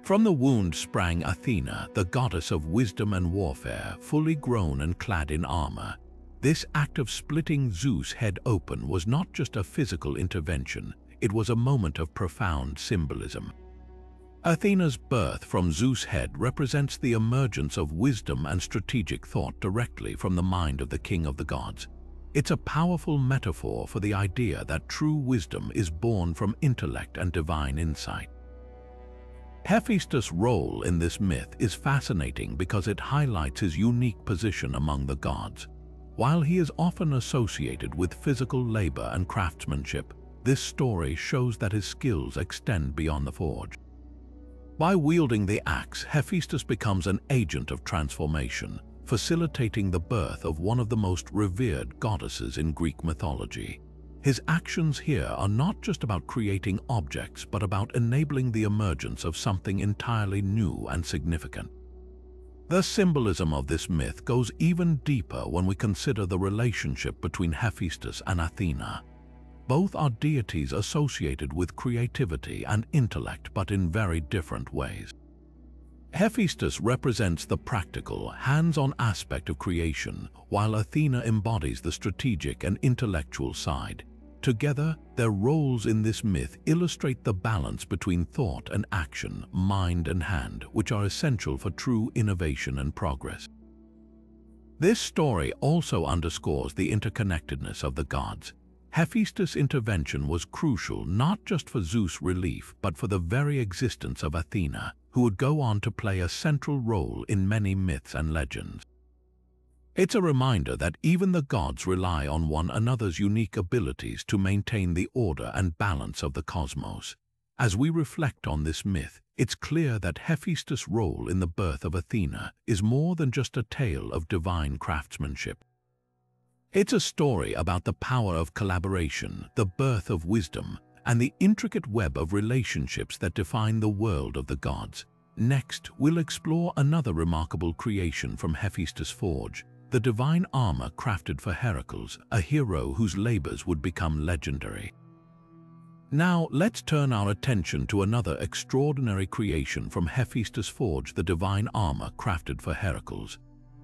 Speaker 1: From the wound sprang Athena, the goddess of wisdom and warfare, fully grown and clad in armor. This act of splitting Zeus' head open was not just a physical intervention, it was a moment of profound symbolism. Athena's birth from Zeus' head represents the emergence of wisdom and strategic thought directly from the mind of the king of the gods. It's a powerful metaphor for the idea that true wisdom is born from intellect and divine insight. Hephaestus' role in this myth is fascinating because it highlights his unique position among the gods. While he is often associated with physical labor and craftsmanship, this story shows that his skills extend beyond the forge. By wielding the axe, Hephaestus becomes an agent of transformation, facilitating the birth of one of the most revered goddesses in Greek mythology. His actions here are not just about creating objects, but about enabling the emergence of something entirely new and significant. The symbolism of this myth goes even deeper when we consider the relationship between Hephaestus and Athena. Both are deities associated with creativity and intellect, but in very different ways. Hephaestus represents the practical, hands-on aspect of creation, while Athena embodies the strategic and intellectual side. Together, their roles in this myth illustrate the balance between thought and action, mind and hand, which are essential for true innovation and progress. This story also underscores the interconnectedness of the gods. Hephaestus' intervention was crucial not just for Zeus' relief, but for the very existence of Athena, who would go on to play a central role in many myths and legends. It's a reminder that even the gods rely on one another's unique abilities to maintain the order and balance of the cosmos. As we reflect on this myth, it's clear that Hephaestus' role in the birth of Athena is more than just a tale of divine craftsmanship. It's a story about the power of collaboration, the birth of wisdom, and the intricate web of relationships that define the world of the gods. Next, we'll explore another remarkable creation from Hephaestus' forge, the divine armor crafted for Heracles, a hero whose labors would become legendary. Now, let's turn our attention to another extraordinary creation from Hephaestus' forge, the divine armor crafted for Heracles.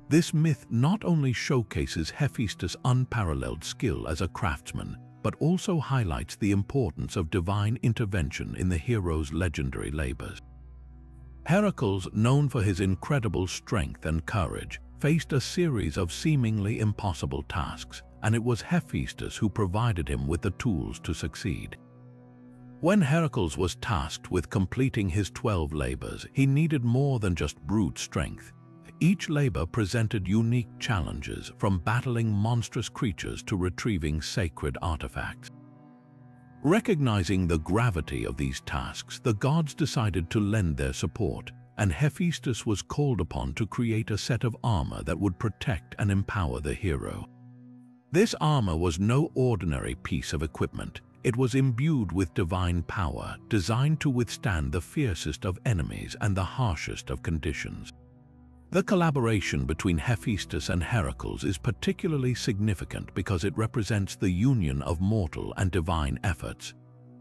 Speaker 1: This myth not only showcases Hephaestus' unparalleled skill as a craftsman, but also highlights the importance of divine intervention in the hero's legendary labors. Heracles, known for his incredible strength and courage, faced a series of seemingly impossible tasks, and it was Hephaestus who provided him with the tools to succeed. When Heracles was tasked with completing his 12 labors, he needed more than just brute strength. Each labor presented unique challenges, from battling monstrous creatures to retrieving sacred artifacts. Recognizing the gravity of these tasks, the gods decided to lend their support, and Hephaestus was called upon to create a set of armor that would protect and empower the hero. This armor was no ordinary piece of equipment. It was imbued with divine power, designed to withstand the fiercest of enemies and the harshest of conditions. The collaboration between Hephaestus and Heracles is particularly significant because it represents the union of mortal and divine efforts.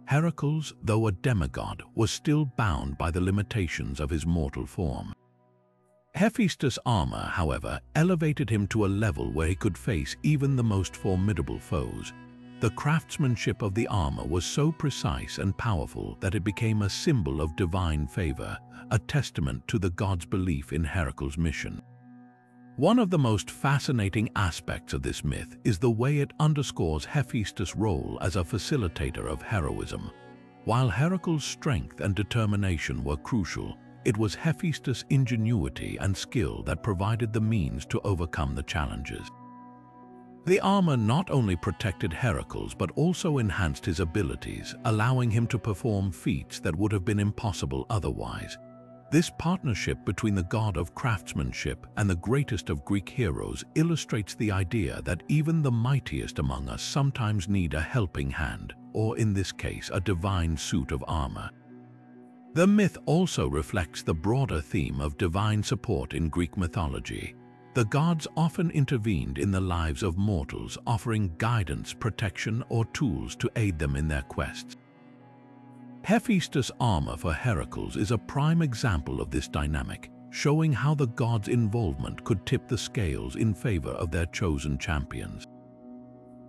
Speaker 1: Heracles, though a demigod, was still bound by the limitations of his mortal form. Hephaestus' armor, however, elevated him to a level where he could face even the most formidable foes. The craftsmanship of the armor was so precise and powerful that it became a symbol of divine favor, a testament to the gods' belief in Heracles' mission. One of the most fascinating aspects of this myth is the way it underscores Hephaestus' role as a facilitator of heroism. While Heracles' strength and determination were crucial, it was Hephaestus' ingenuity and skill that provided the means to overcome the challenges. The armor not only protected Heracles but also enhanced his abilities, allowing him to perform feats that would have been impossible otherwise. This partnership between the god of craftsmanship and the greatest of Greek heroes illustrates the idea that even the mightiest among us sometimes need a helping hand, or in this case, a divine suit of armor. The myth also reflects the broader theme of divine support in Greek mythology. The gods often intervened in the lives of mortals, offering guidance, protection, or tools to aid them in their quests. Hephaestus' armor for Heracles is a prime example of this dynamic, showing how the gods' involvement could tip the scales in favor of their chosen champions.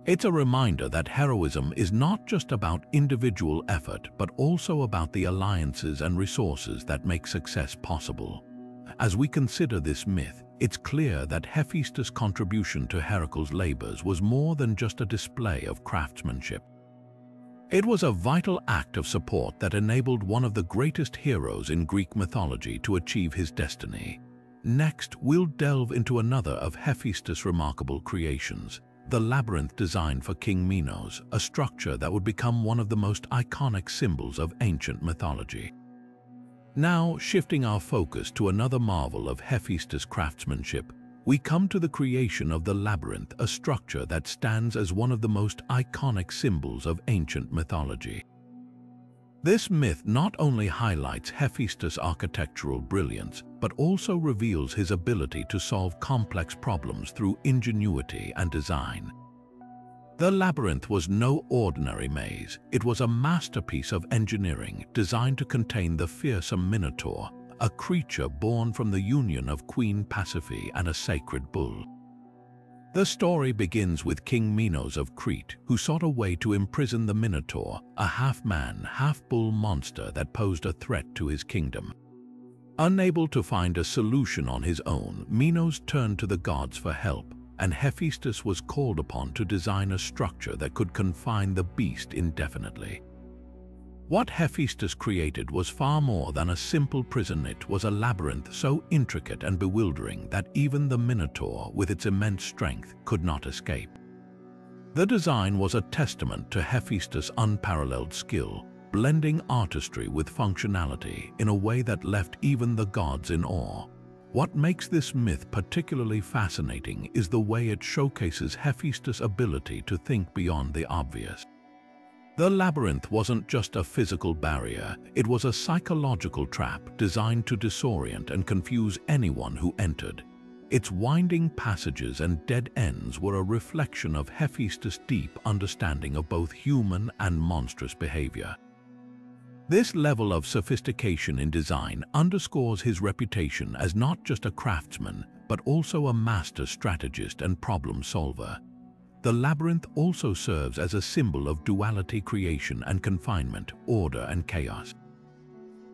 Speaker 1: It's a reminder that heroism is not just about individual effort, but also about the alliances and resources that make success possible. As we consider this myth, it's clear that Hephaestus' contribution to Heracles' labors was more than just a display of craftsmanship. It was a vital act of support that enabled one of the greatest heroes in Greek mythology to achieve his destiny. Next, we'll delve into another of Hephaestus' remarkable creations, the labyrinth designed for King Minos, a structure that would become one of the most iconic symbols of ancient mythology. Now, shifting our focus to another marvel of Hephaestus' craftsmanship, we come to the creation of the labyrinth, a structure that stands as one of the most iconic symbols of ancient mythology. This myth not only highlights Hephaestus' architectural brilliance, but also reveals his ability to solve complex problems through ingenuity and design. The labyrinth was no ordinary maze. It was a masterpiece of engineering designed to contain the fearsome Minotaur, a creature born from the union of Queen Pasiphae and a sacred bull. The story begins with King Minos of Crete, who sought a way to imprison the Minotaur, a half-man, half-bull monster that posed a threat to his kingdom. Unable to find a solution on his own, Minos turned to the gods for help, and Hephaestus was called upon to design a structure that could confine the beast indefinitely. What Hephaestus created was far more than a simple prison. It was a labyrinth so intricate and bewildering that even the Minotaur, with its immense strength, could not escape. The design was a testament to Hephaestus' unparalleled skill, blending artistry with functionality in a way that left even the gods in awe. What makes this myth particularly fascinating is the way it showcases Hephaestus' ability to think beyond the obvious. The labyrinth wasn't just a physical barrier, it was a psychological trap designed to disorient and confuse anyone who entered. Its winding passages and dead ends were a reflection of Hephaestus' deep understanding of both human and monstrous behavior. This level of sophistication in design underscores his reputation as not just a craftsman, but also a master strategist and problem solver. The labyrinth also serves as a symbol of duality, creation and confinement, order and chaos.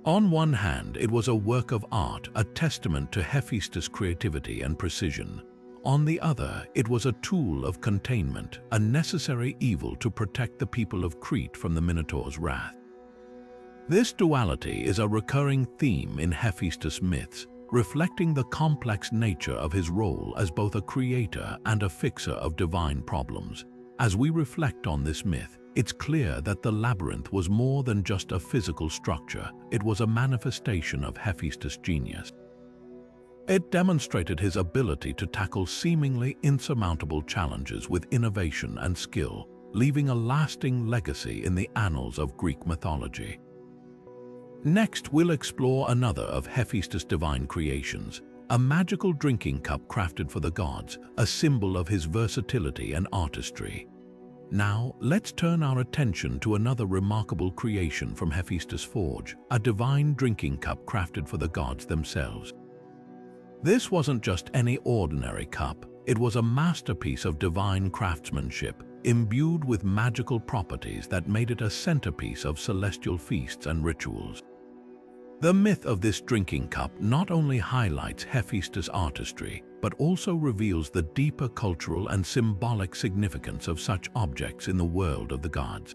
Speaker 1: On one hand, it was a work of art, a testament to Hephaestus' creativity and precision. On the other, it was a tool of containment, a necessary evil to protect the people of Crete from the Minotaur's wrath. This duality is a recurring theme in Hephaestus' myths, reflecting the complex nature of his role as both a creator and a fixer of divine problems. As we reflect on this myth, it's clear that the labyrinth was more than just a physical structure. It was a manifestation of Hephaestus' genius. It demonstrated his ability to tackle seemingly insurmountable challenges with innovation and skill, leaving a lasting legacy in the annals of Greek mythology. Next, we'll explore another of Hephaestus' divine creations, a magical drinking cup crafted for the gods, a symbol of his versatility and artistry. Now, let's turn our attention to another remarkable creation from Hephaestus' forge, a divine drinking cup crafted for the gods themselves. This wasn't just any ordinary cup, it was a masterpiece of divine craftsmanship, imbued with magical properties that made it a centerpiece of celestial feasts and rituals. The myth of this drinking cup not only highlights Hephaestus' artistry, but also reveals the deeper cultural and symbolic significance of such objects in the world of the gods.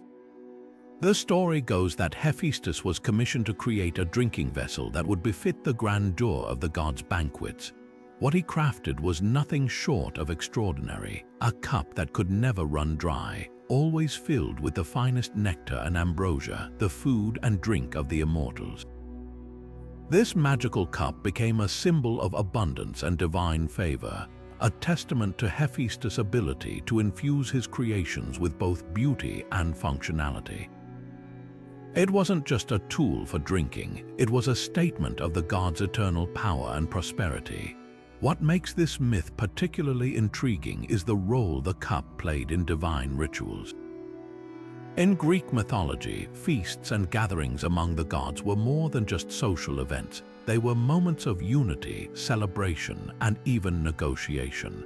Speaker 1: The story goes that Hephaestus was commissioned to create a drinking vessel that would befit the grandeur of the gods' banquets. What he crafted was nothing short of extraordinary, a cup that could never run dry, always filled with the finest nectar and ambrosia, the food and drink of the immortals. This magical cup became a symbol of abundance and divine favor, a testament to Hephaestus' ability to infuse his creations with both beauty and functionality. It wasn't just a tool for drinking, it was a statement of the gods' eternal power and prosperity. What makes this myth particularly intriguing is the role the cup played in divine rituals. In Greek mythology, feasts and gatherings among the gods were more than just social events. They were moments of unity, celebration, and even negotiation.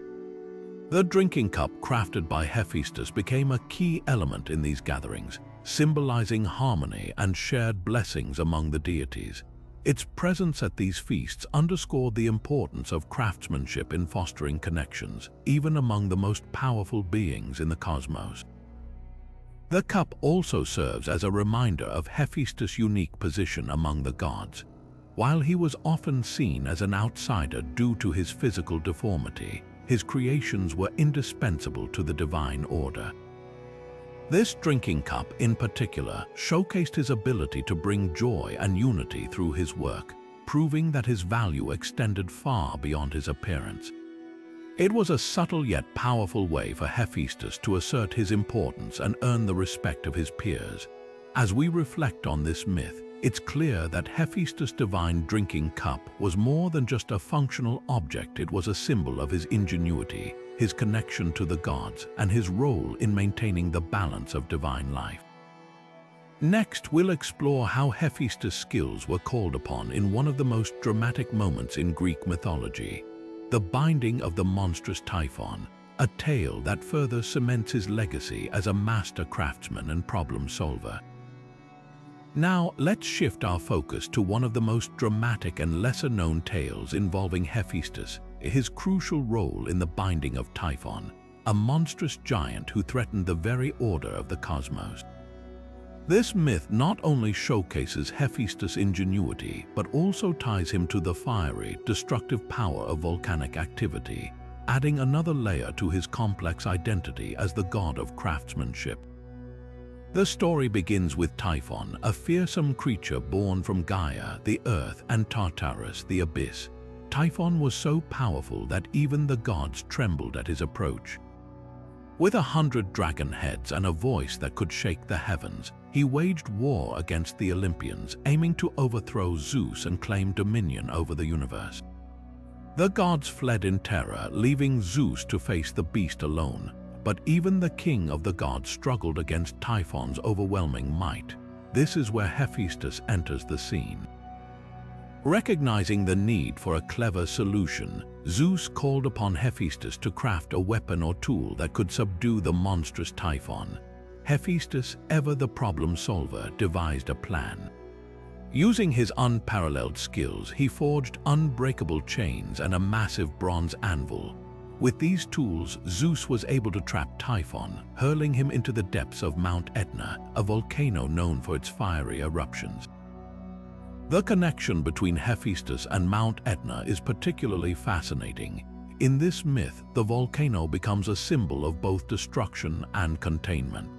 Speaker 1: The drinking cup crafted by Hephaestus became a key element in these gatherings, symbolizing harmony and shared blessings among the deities. Its presence at these feasts underscored the importance of craftsmanship in fostering connections, even among the most powerful beings in the cosmos. The cup also serves as a reminder of Hephaestus' unique position among the gods. While he was often seen as an outsider due to his physical deformity, his creations were indispensable to the divine order. This drinking cup, in particular, showcased his ability to bring joy and unity through his work, proving that his value extended far beyond his appearance. It was a subtle yet powerful way for Hephaestus to assert his importance and earn the respect of his peers. As we reflect on this myth, it's clear that Hephaestus' divine drinking cup was more than just a functional object. It was a symbol of his ingenuity, his connection to the gods, and his role in maintaining the balance of divine life. Next, we'll explore how Hephaestus' skills were called upon in one of the most dramatic moments in Greek mythology, the binding of the monstrous Typhon, a tale that further cements his legacy as a master craftsman and problem solver. Now, let's shift our focus to one of the most dramatic and lesser-known tales involving Hephaestus, his crucial role in the binding of Typhon, a monstrous giant who threatened the very order of the cosmos. This myth not only showcases Hephaestus' ingenuity, but also ties him to the fiery, destructive power of volcanic activity, adding another layer to his complex identity as the god of craftsmanship. The story begins with Typhon, a fearsome creature born from Gaia, the earth, and Tartarus, the abyss. Typhon was so powerful that even the gods trembled at his approach. With 100 dragon heads and a voice that could shake the heavens, he waged war against the Olympians, aiming to overthrow Zeus and claim dominion over the universe. The gods fled in terror, leaving Zeus to face the beast alone. But even the king of the gods struggled against Typhon's overwhelming might. This is where Hephaestus enters the scene. Recognizing the need for a clever solution, Zeus called upon Hephaestus to craft a weapon or tool that could subdue the monstrous Typhon. Hephaestus, ever the problem solver, devised a plan. Using his unparalleled skills, he forged unbreakable chains and a massive bronze anvil. With these tools, Zeus was able to trap Typhon, hurling him into the depths of Mount Etna, a volcano known for its fiery eruptions. The connection between Hephaestus and Mount Etna is particularly fascinating. In this myth, the volcano becomes a symbol of both destruction and containment.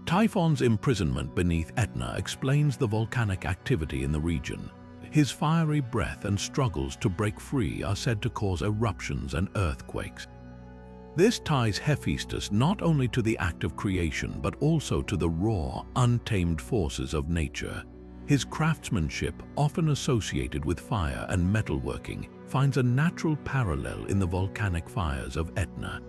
Speaker 1: Typhon's imprisonment beneath Etna explains the volcanic activity in the region. His fiery breath and struggles to break free are said to cause eruptions and earthquakes. This ties Hephaestus not only to the act of creation but also to the raw, untamed forces of nature. His craftsmanship, often associated with fire and metalworking, finds a natural parallel in the volcanic fires of Etna.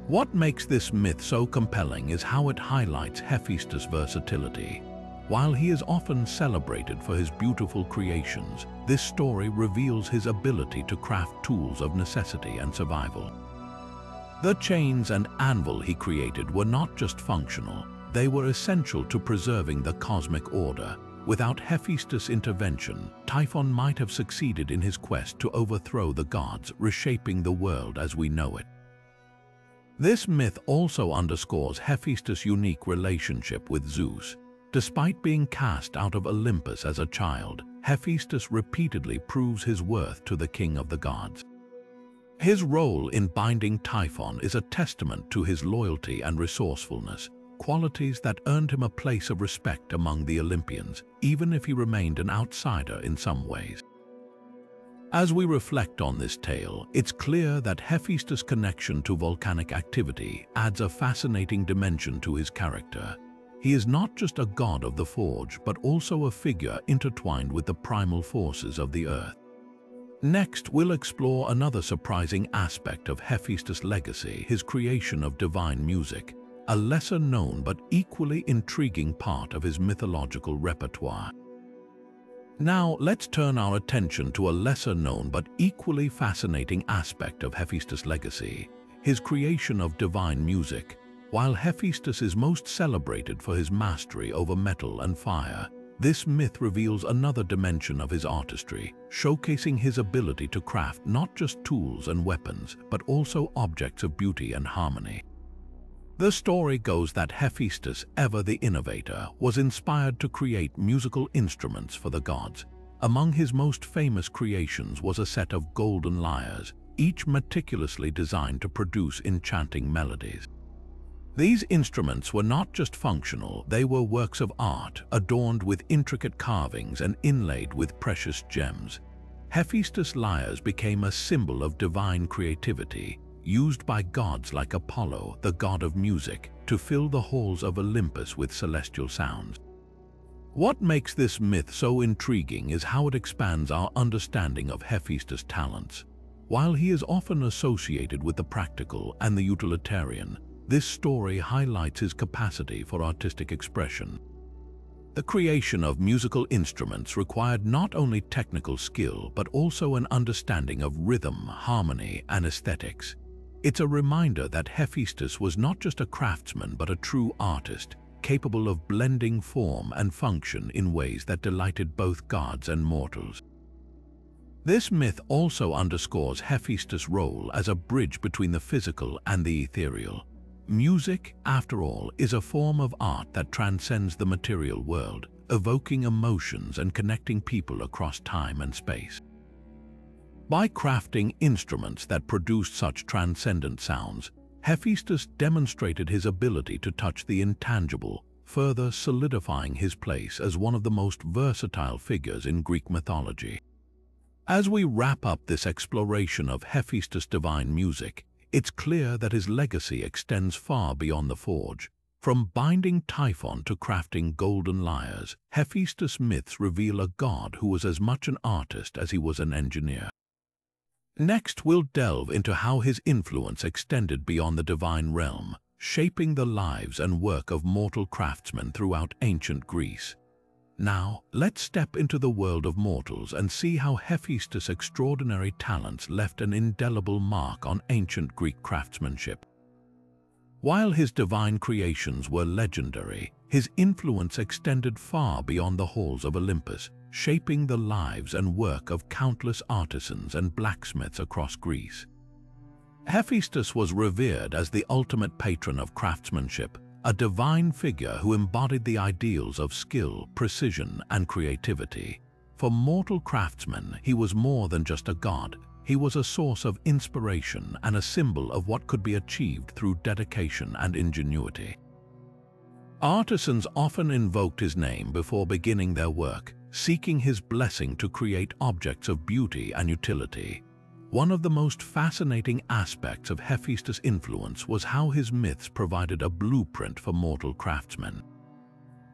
Speaker 1: What makes this myth so compelling is how it highlights Hephaestus' versatility. While he is often celebrated for his beautiful creations, this story reveals his ability to craft tools of necessity and survival. The chains and anvil he created were not just functional, they were essential to preserving the cosmic order. Without Hephaestus' intervention, Typhon might have succeeded in his quest to overthrow the gods, reshaping the world as we know it. This myth also underscores Hephaestus' unique relationship with Zeus. Despite being cast out of Olympus as a child, Hephaestus repeatedly proves his worth to the king of the gods. His role in binding Typhon is a testament to his loyalty and resourcefulness, qualities that earned him a place of respect among the Olympians, even if he remained an outsider in some ways. As we reflect on this tale, it's clear that Hephaestus' connection to volcanic activity adds a fascinating dimension to his character. He is not just a god of the forge, but also a figure intertwined with the primal forces of the earth. Next, we'll explore another surprising aspect of Hephaestus' legacy, his creation of divine music, a lesser-known but equally intriguing part of his mythological repertoire. Now, let's turn our attention to a lesser-known but equally fascinating aspect of Hephaestus' legacy, his creation of divine music. While Hephaestus is most celebrated for his mastery over metal and fire, this myth reveals another dimension of his artistry, showcasing his ability to craft not just tools and weapons, but also objects of beauty and harmony. The story goes that Hephaestus, ever the innovator, was inspired to create musical instruments for the gods. Among his most famous creations was a set of golden lyres, each meticulously designed to produce enchanting melodies. These instruments were not just functional, they were works of art, adorned with intricate carvings and inlaid with precious gems. Hephaestus' lyres became a symbol of divine creativity, used by gods like Apollo, the god of music, to fill the halls of Olympus with celestial sounds. What makes this myth so intriguing is how it expands our understanding of Hephaestus' talents. While he is often associated with the practical and the utilitarian, this story highlights his capacity for artistic expression. The creation of musical instruments required not only technical skill but also an understanding of rhythm, harmony, and aesthetics. It's a reminder that Hephaestus was not just a craftsman but a true artist, capable of blending form and function in ways that delighted both gods and mortals. This myth also underscores Hephaestus' role as a bridge between the physical and the ethereal. Music, after all, is a form of art that transcends the material world, evoking emotions and connecting people across time and space. By crafting instruments that produced such transcendent sounds, Hephaestus demonstrated his ability to touch the intangible, further solidifying his place as one of the most versatile figures in Greek mythology. As we wrap up this exploration of Hephaestus' divine music, it's clear that his legacy extends far beyond the forge. From binding Typhon to crafting golden lyres, Hephaestus' myths reveal a god who was as much an artist as he was an engineer. Next, we'll delve into how his influence extended beyond the divine realm, shaping the lives and work of mortal craftsmen throughout ancient Greece. Now, let's step into the world of mortals and see how Hephaestus' extraordinary talents left an indelible mark on ancient Greek craftsmanship. While his divine creations were legendary, his influence extended far beyond the halls of Olympus, shaping the lives and work of countless artisans and blacksmiths across Greece. Hephaestus was revered as the ultimate patron of craftsmanship, a divine figure who embodied the ideals of skill, precision, and creativity. For mortal craftsmen, he was more than just a god. He was a source of inspiration and a symbol of what could be achieved through dedication and ingenuity. Artisans often invoked his name before beginning their work, seeking his blessing to create objects of beauty and utility. One of the most fascinating aspects of Hephaestus' influence was how his myths provided a blueprint for mortal craftsmen.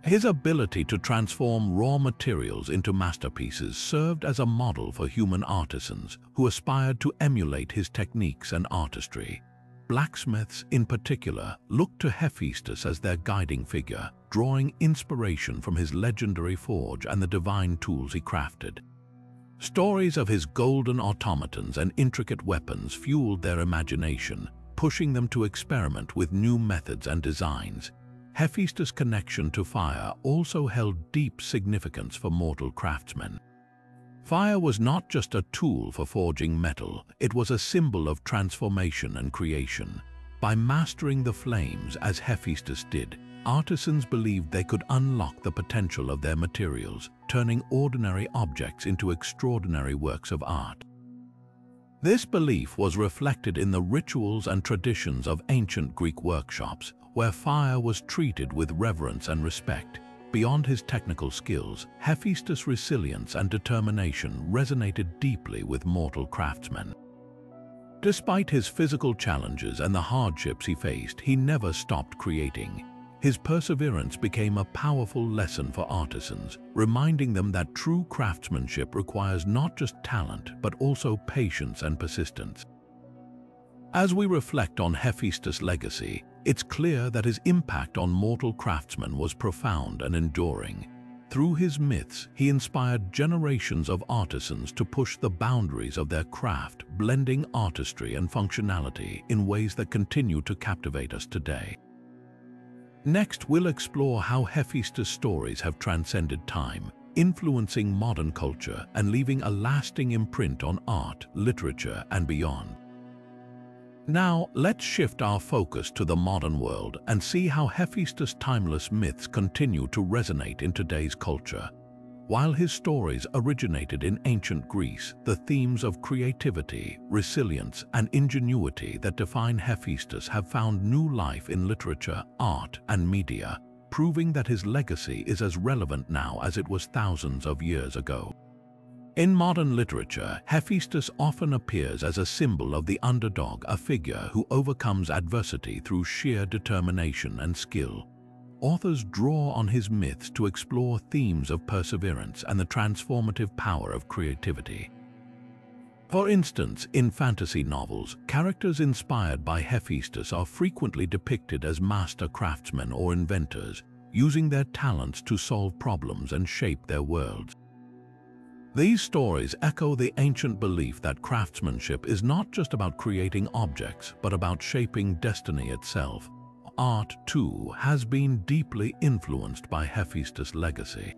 Speaker 1: His ability to transform raw materials into masterpieces served as a model for human artisans who aspired to emulate his techniques and artistry. Blacksmiths, in particular, looked to Hephaestus as their guiding figure, drawing inspiration from his legendary forge and the divine tools he crafted. Stories of his golden automatons and intricate weapons fueled their imagination, pushing them to experiment with new methods and designs. Hephaestus' connection to fire also held deep significance for mortal craftsmen. Fire was not just a tool for forging metal, it was a symbol of transformation and creation. By mastering the flames as Hephaestus did, artisans believed they could unlock the potential of their materials, turning ordinary objects into extraordinary works of art. This belief was reflected in the rituals and traditions of ancient Greek workshops, where fire was treated with reverence and respect. Beyond his technical skills, Hephaestus' resilience and determination resonated deeply with mortal craftsmen. Despite his physical challenges and the hardships he faced, he never stopped creating. His perseverance became a powerful lesson for artisans, reminding them that true craftsmanship requires not just talent, but also patience and persistence. As we reflect on Hephaestus' legacy, it's clear that his impact on mortal craftsmen was profound and enduring. Through his myths, he inspired generations of artisans to push the boundaries of their craft, blending artistry and functionality in ways that continue to captivate us today. Next, we'll explore how Hephaestus' stories have transcended time, influencing modern culture and leaving a lasting imprint on art, literature, and beyond. Now, let's shift our focus to the modern world and see how Hephaestus' timeless myths continue to resonate in today's culture. While his stories originated in ancient Greece, the themes of creativity, resilience, and ingenuity that define Hephaestus have found new life in literature, art, and media, proving that his legacy is as relevant now as it was thousands of years ago. In modern literature, Hephaestus often appears as a symbol of the underdog, a figure who overcomes adversity through sheer determination and skill. Authors draw on his myths to explore themes of perseverance and the transformative power of creativity. For instance, in fantasy novels, characters inspired by Hephaestus are frequently depicted as master craftsmen or inventors, using their talents to solve problems and shape their worlds. These stories echo the ancient belief that craftsmanship is not just about creating objects, but about shaping destiny itself. Art, too, has been deeply influenced by Hephaestus' legacy.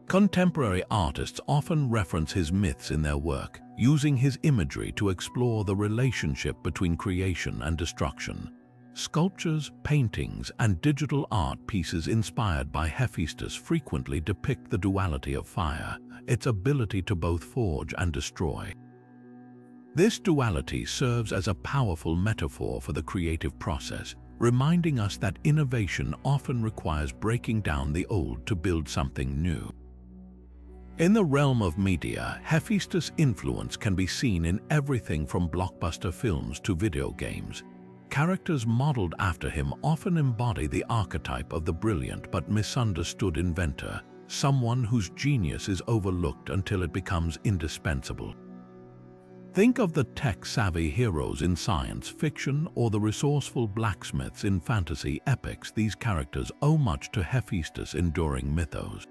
Speaker 1: Contemporary artists often reference his myths in their work, using his imagery to explore the relationship between creation and destruction. Sculptures, paintings, and digital art pieces inspired by Hephaestus frequently depict the duality of fire, its ability to both forge and destroy. This duality serves as a powerful metaphor for the creative process, reminding us that innovation often requires breaking down the old to build something new. In the realm of media, Hephaestus' influence can be seen in everything from blockbuster films to video games. Characters modeled after him often embody the archetype of the brilliant but misunderstood inventor, someone whose genius is overlooked until it becomes indispensable. Think of the tech-savvy heroes in science fiction or the resourceful blacksmiths in fantasy epics. These characters owe much to Hephaestus' enduring mythos.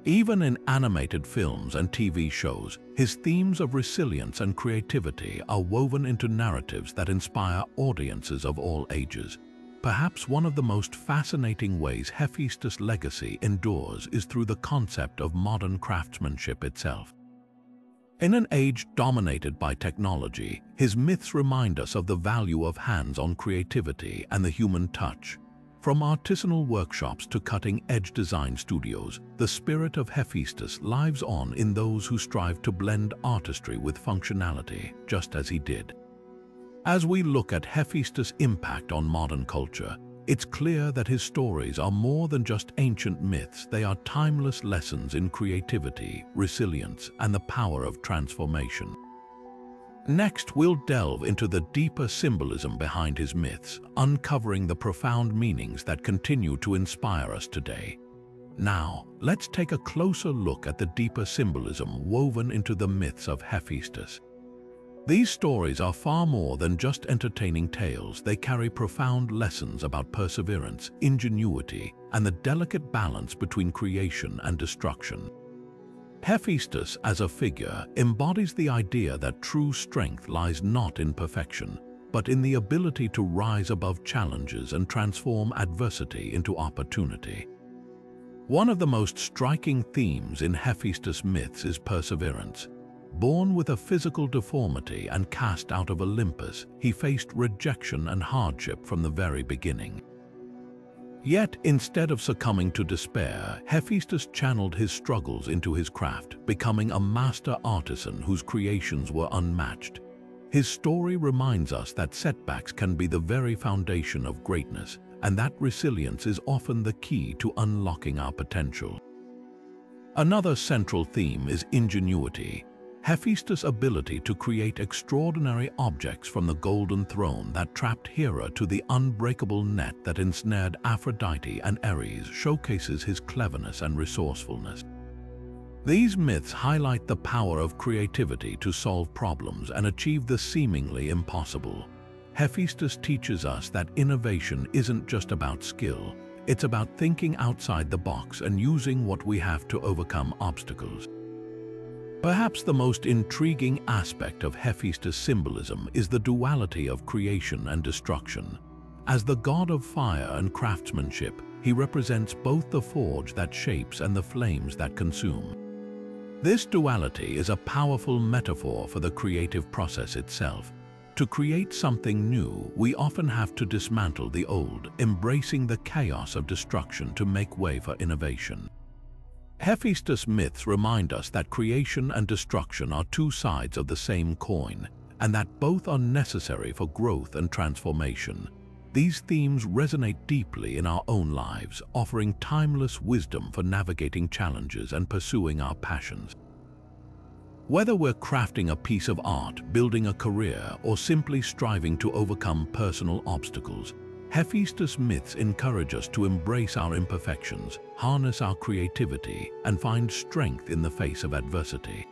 Speaker 1: Even in animated films and TV shows, his themes of resilience and creativity are woven into narratives that inspire audiences of all ages. Perhaps one of the most fascinating ways Hephaestus' legacy endures is through the concept of modern craftsmanship itself. In an age dominated by technology, his myths remind us of the value of hands-on creativity and the human touch. From artisanal workshops to cutting-edge design studios, the spirit of Hephaestus lives on in those who strive to blend artistry with functionality, just as he did. As we look at Hephaestus' impact on modern culture, it's clear that his stories are more than just ancient myths. They are timeless lessons in creativity, resilience, and the power of transformation. Next, we'll delve into the deeper symbolism behind his myths, uncovering the profound meanings that continue to inspire us today. Now, let's take a closer look at the deeper symbolism woven into the myths of Hephaestus. These stories are far more than just entertaining tales. They carry profound lessons about perseverance, ingenuity, and the delicate balance between creation and destruction. Hephaestus, as a figure, embodies the idea that true strength lies not in perfection, but in the ability to rise above challenges and transform adversity into opportunity. One of the most striking themes in Hephaestus' myths is perseverance. Born with a physical deformity and cast out of Olympus, he faced rejection and hardship from the very beginning. Yet, instead of succumbing to despair, Hephaestus channeled his struggles into his craft, becoming a master artisan whose creations were unmatched. His story reminds us that setbacks can be the very foundation of greatness, and that resilience is often the key to unlocking our potential. Another central theme is ingenuity. Hephaestus' ability to create extraordinary objects, from the golden throne that trapped Hera to the unbreakable net that ensnared Aphrodite and Ares, showcases his cleverness and resourcefulness. These myths highlight the power of creativity to solve problems and achieve the seemingly impossible. Hephaestus teaches us that innovation isn't just about skill, it's about thinking outside the box and using what we have to overcome obstacles. Perhaps the most intriguing aspect of Hephaestus' symbolism is the duality of creation and destruction. As the god of fire and craftsmanship, he represents both the forge that shapes and the flames that consume. This duality is a powerful metaphor for the creative process itself. To create something new, we often have to dismantle the old, embracing the chaos of destruction to make way for innovation. Hephaestus myths remind us that creation and destruction are two sides of the same coin, and that both are necessary for growth and transformation. These themes resonate deeply in our own lives, offering timeless wisdom for navigating challenges and pursuing our passions. Whether we're crafting a piece of art, building a career, or simply striving to overcome personal obstacles, Hephaestus myths encourage us to embrace our imperfections, harness our creativity, and find strength in the face of adversity.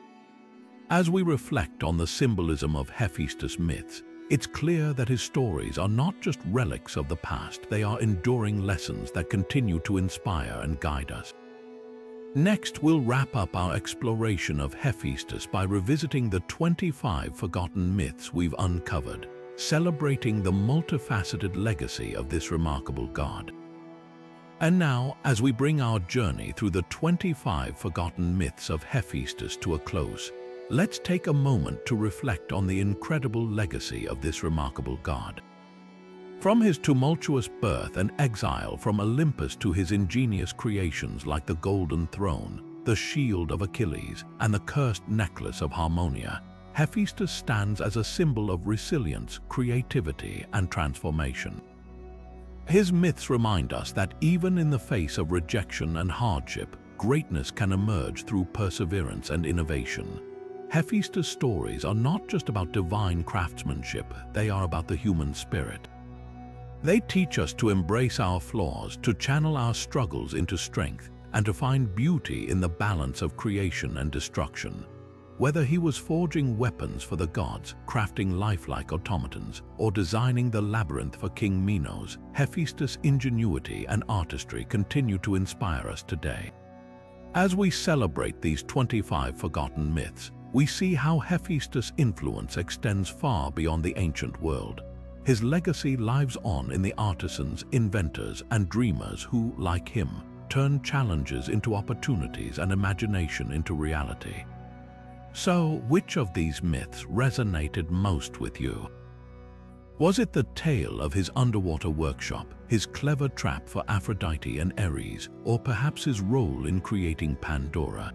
Speaker 1: As we reflect on the symbolism of Hephaestus myths, it's clear that his stories are not just relics of the past, they are enduring lessons that continue to inspire and guide us. Next, we'll wrap up our exploration of Hephaestus by revisiting the 25 forgotten myths we've uncovered, celebrating the multifaceted legacy of this remarkable god. And now, as we bring our journey through the 25 forgotten myths of Hephaestus to a close, let's take a moment to reflect on the incredible legacy of this remarkable god. From his tumultuous birth and exile from Olympus to his ingenious creations like the golden throne, the shield of Achilles, and the cursed necklace of Harmonia, Hephaestus stands as a symbol of resilience, creativity, and transformation. His myths remind us that even in the face of rejection and hardship, greatness can emerge through perseverance and innovation. Hephaestus' stories are not just about divine craftsmanship, they are about the human spirit. They teach us to embrace our flaws, to channel our struggles into strength, and to find beauty in the balance of creation and destruction. Whether he was forging weapons for the gods, crafting lifelike automatons, or designing the labyrinth for King Minos, Hephaestus' ingenuity and artistry continue to inspire us today. As we celebrate these 25 forgotten myths, we see how Hephaestus' influence extends far beyond the ancient world. His legacy lives on in the artisans, inventors, and dreamers who, like him, turned challenges into opportunities and imagination into reality. So, which of these myths resonated most with you? Was it the tale of his underwater workshop, his clever trap for Aphrodite and Ares, or perhaps his role in creating Pandora?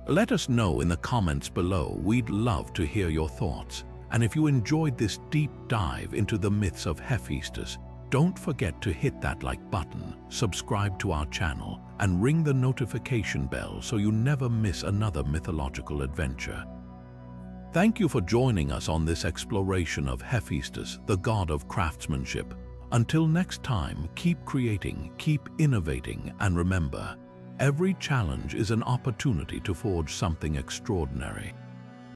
Speaker 1: Let us know in the comments below. We'd love to hear your thoughts. And if you enjoyed this deep dive into the myths of Hephaestus, don't forget to hit that like button, subscribe to our channel, and ring the notification bell so you never miss another mythological adventure. Thank you for joining us on this exploration of Hephaestus, the god of craftsmanship. Until next time, keep creating, keep innovating, and remember, every challenge is an opportunity to forge something extraordinary.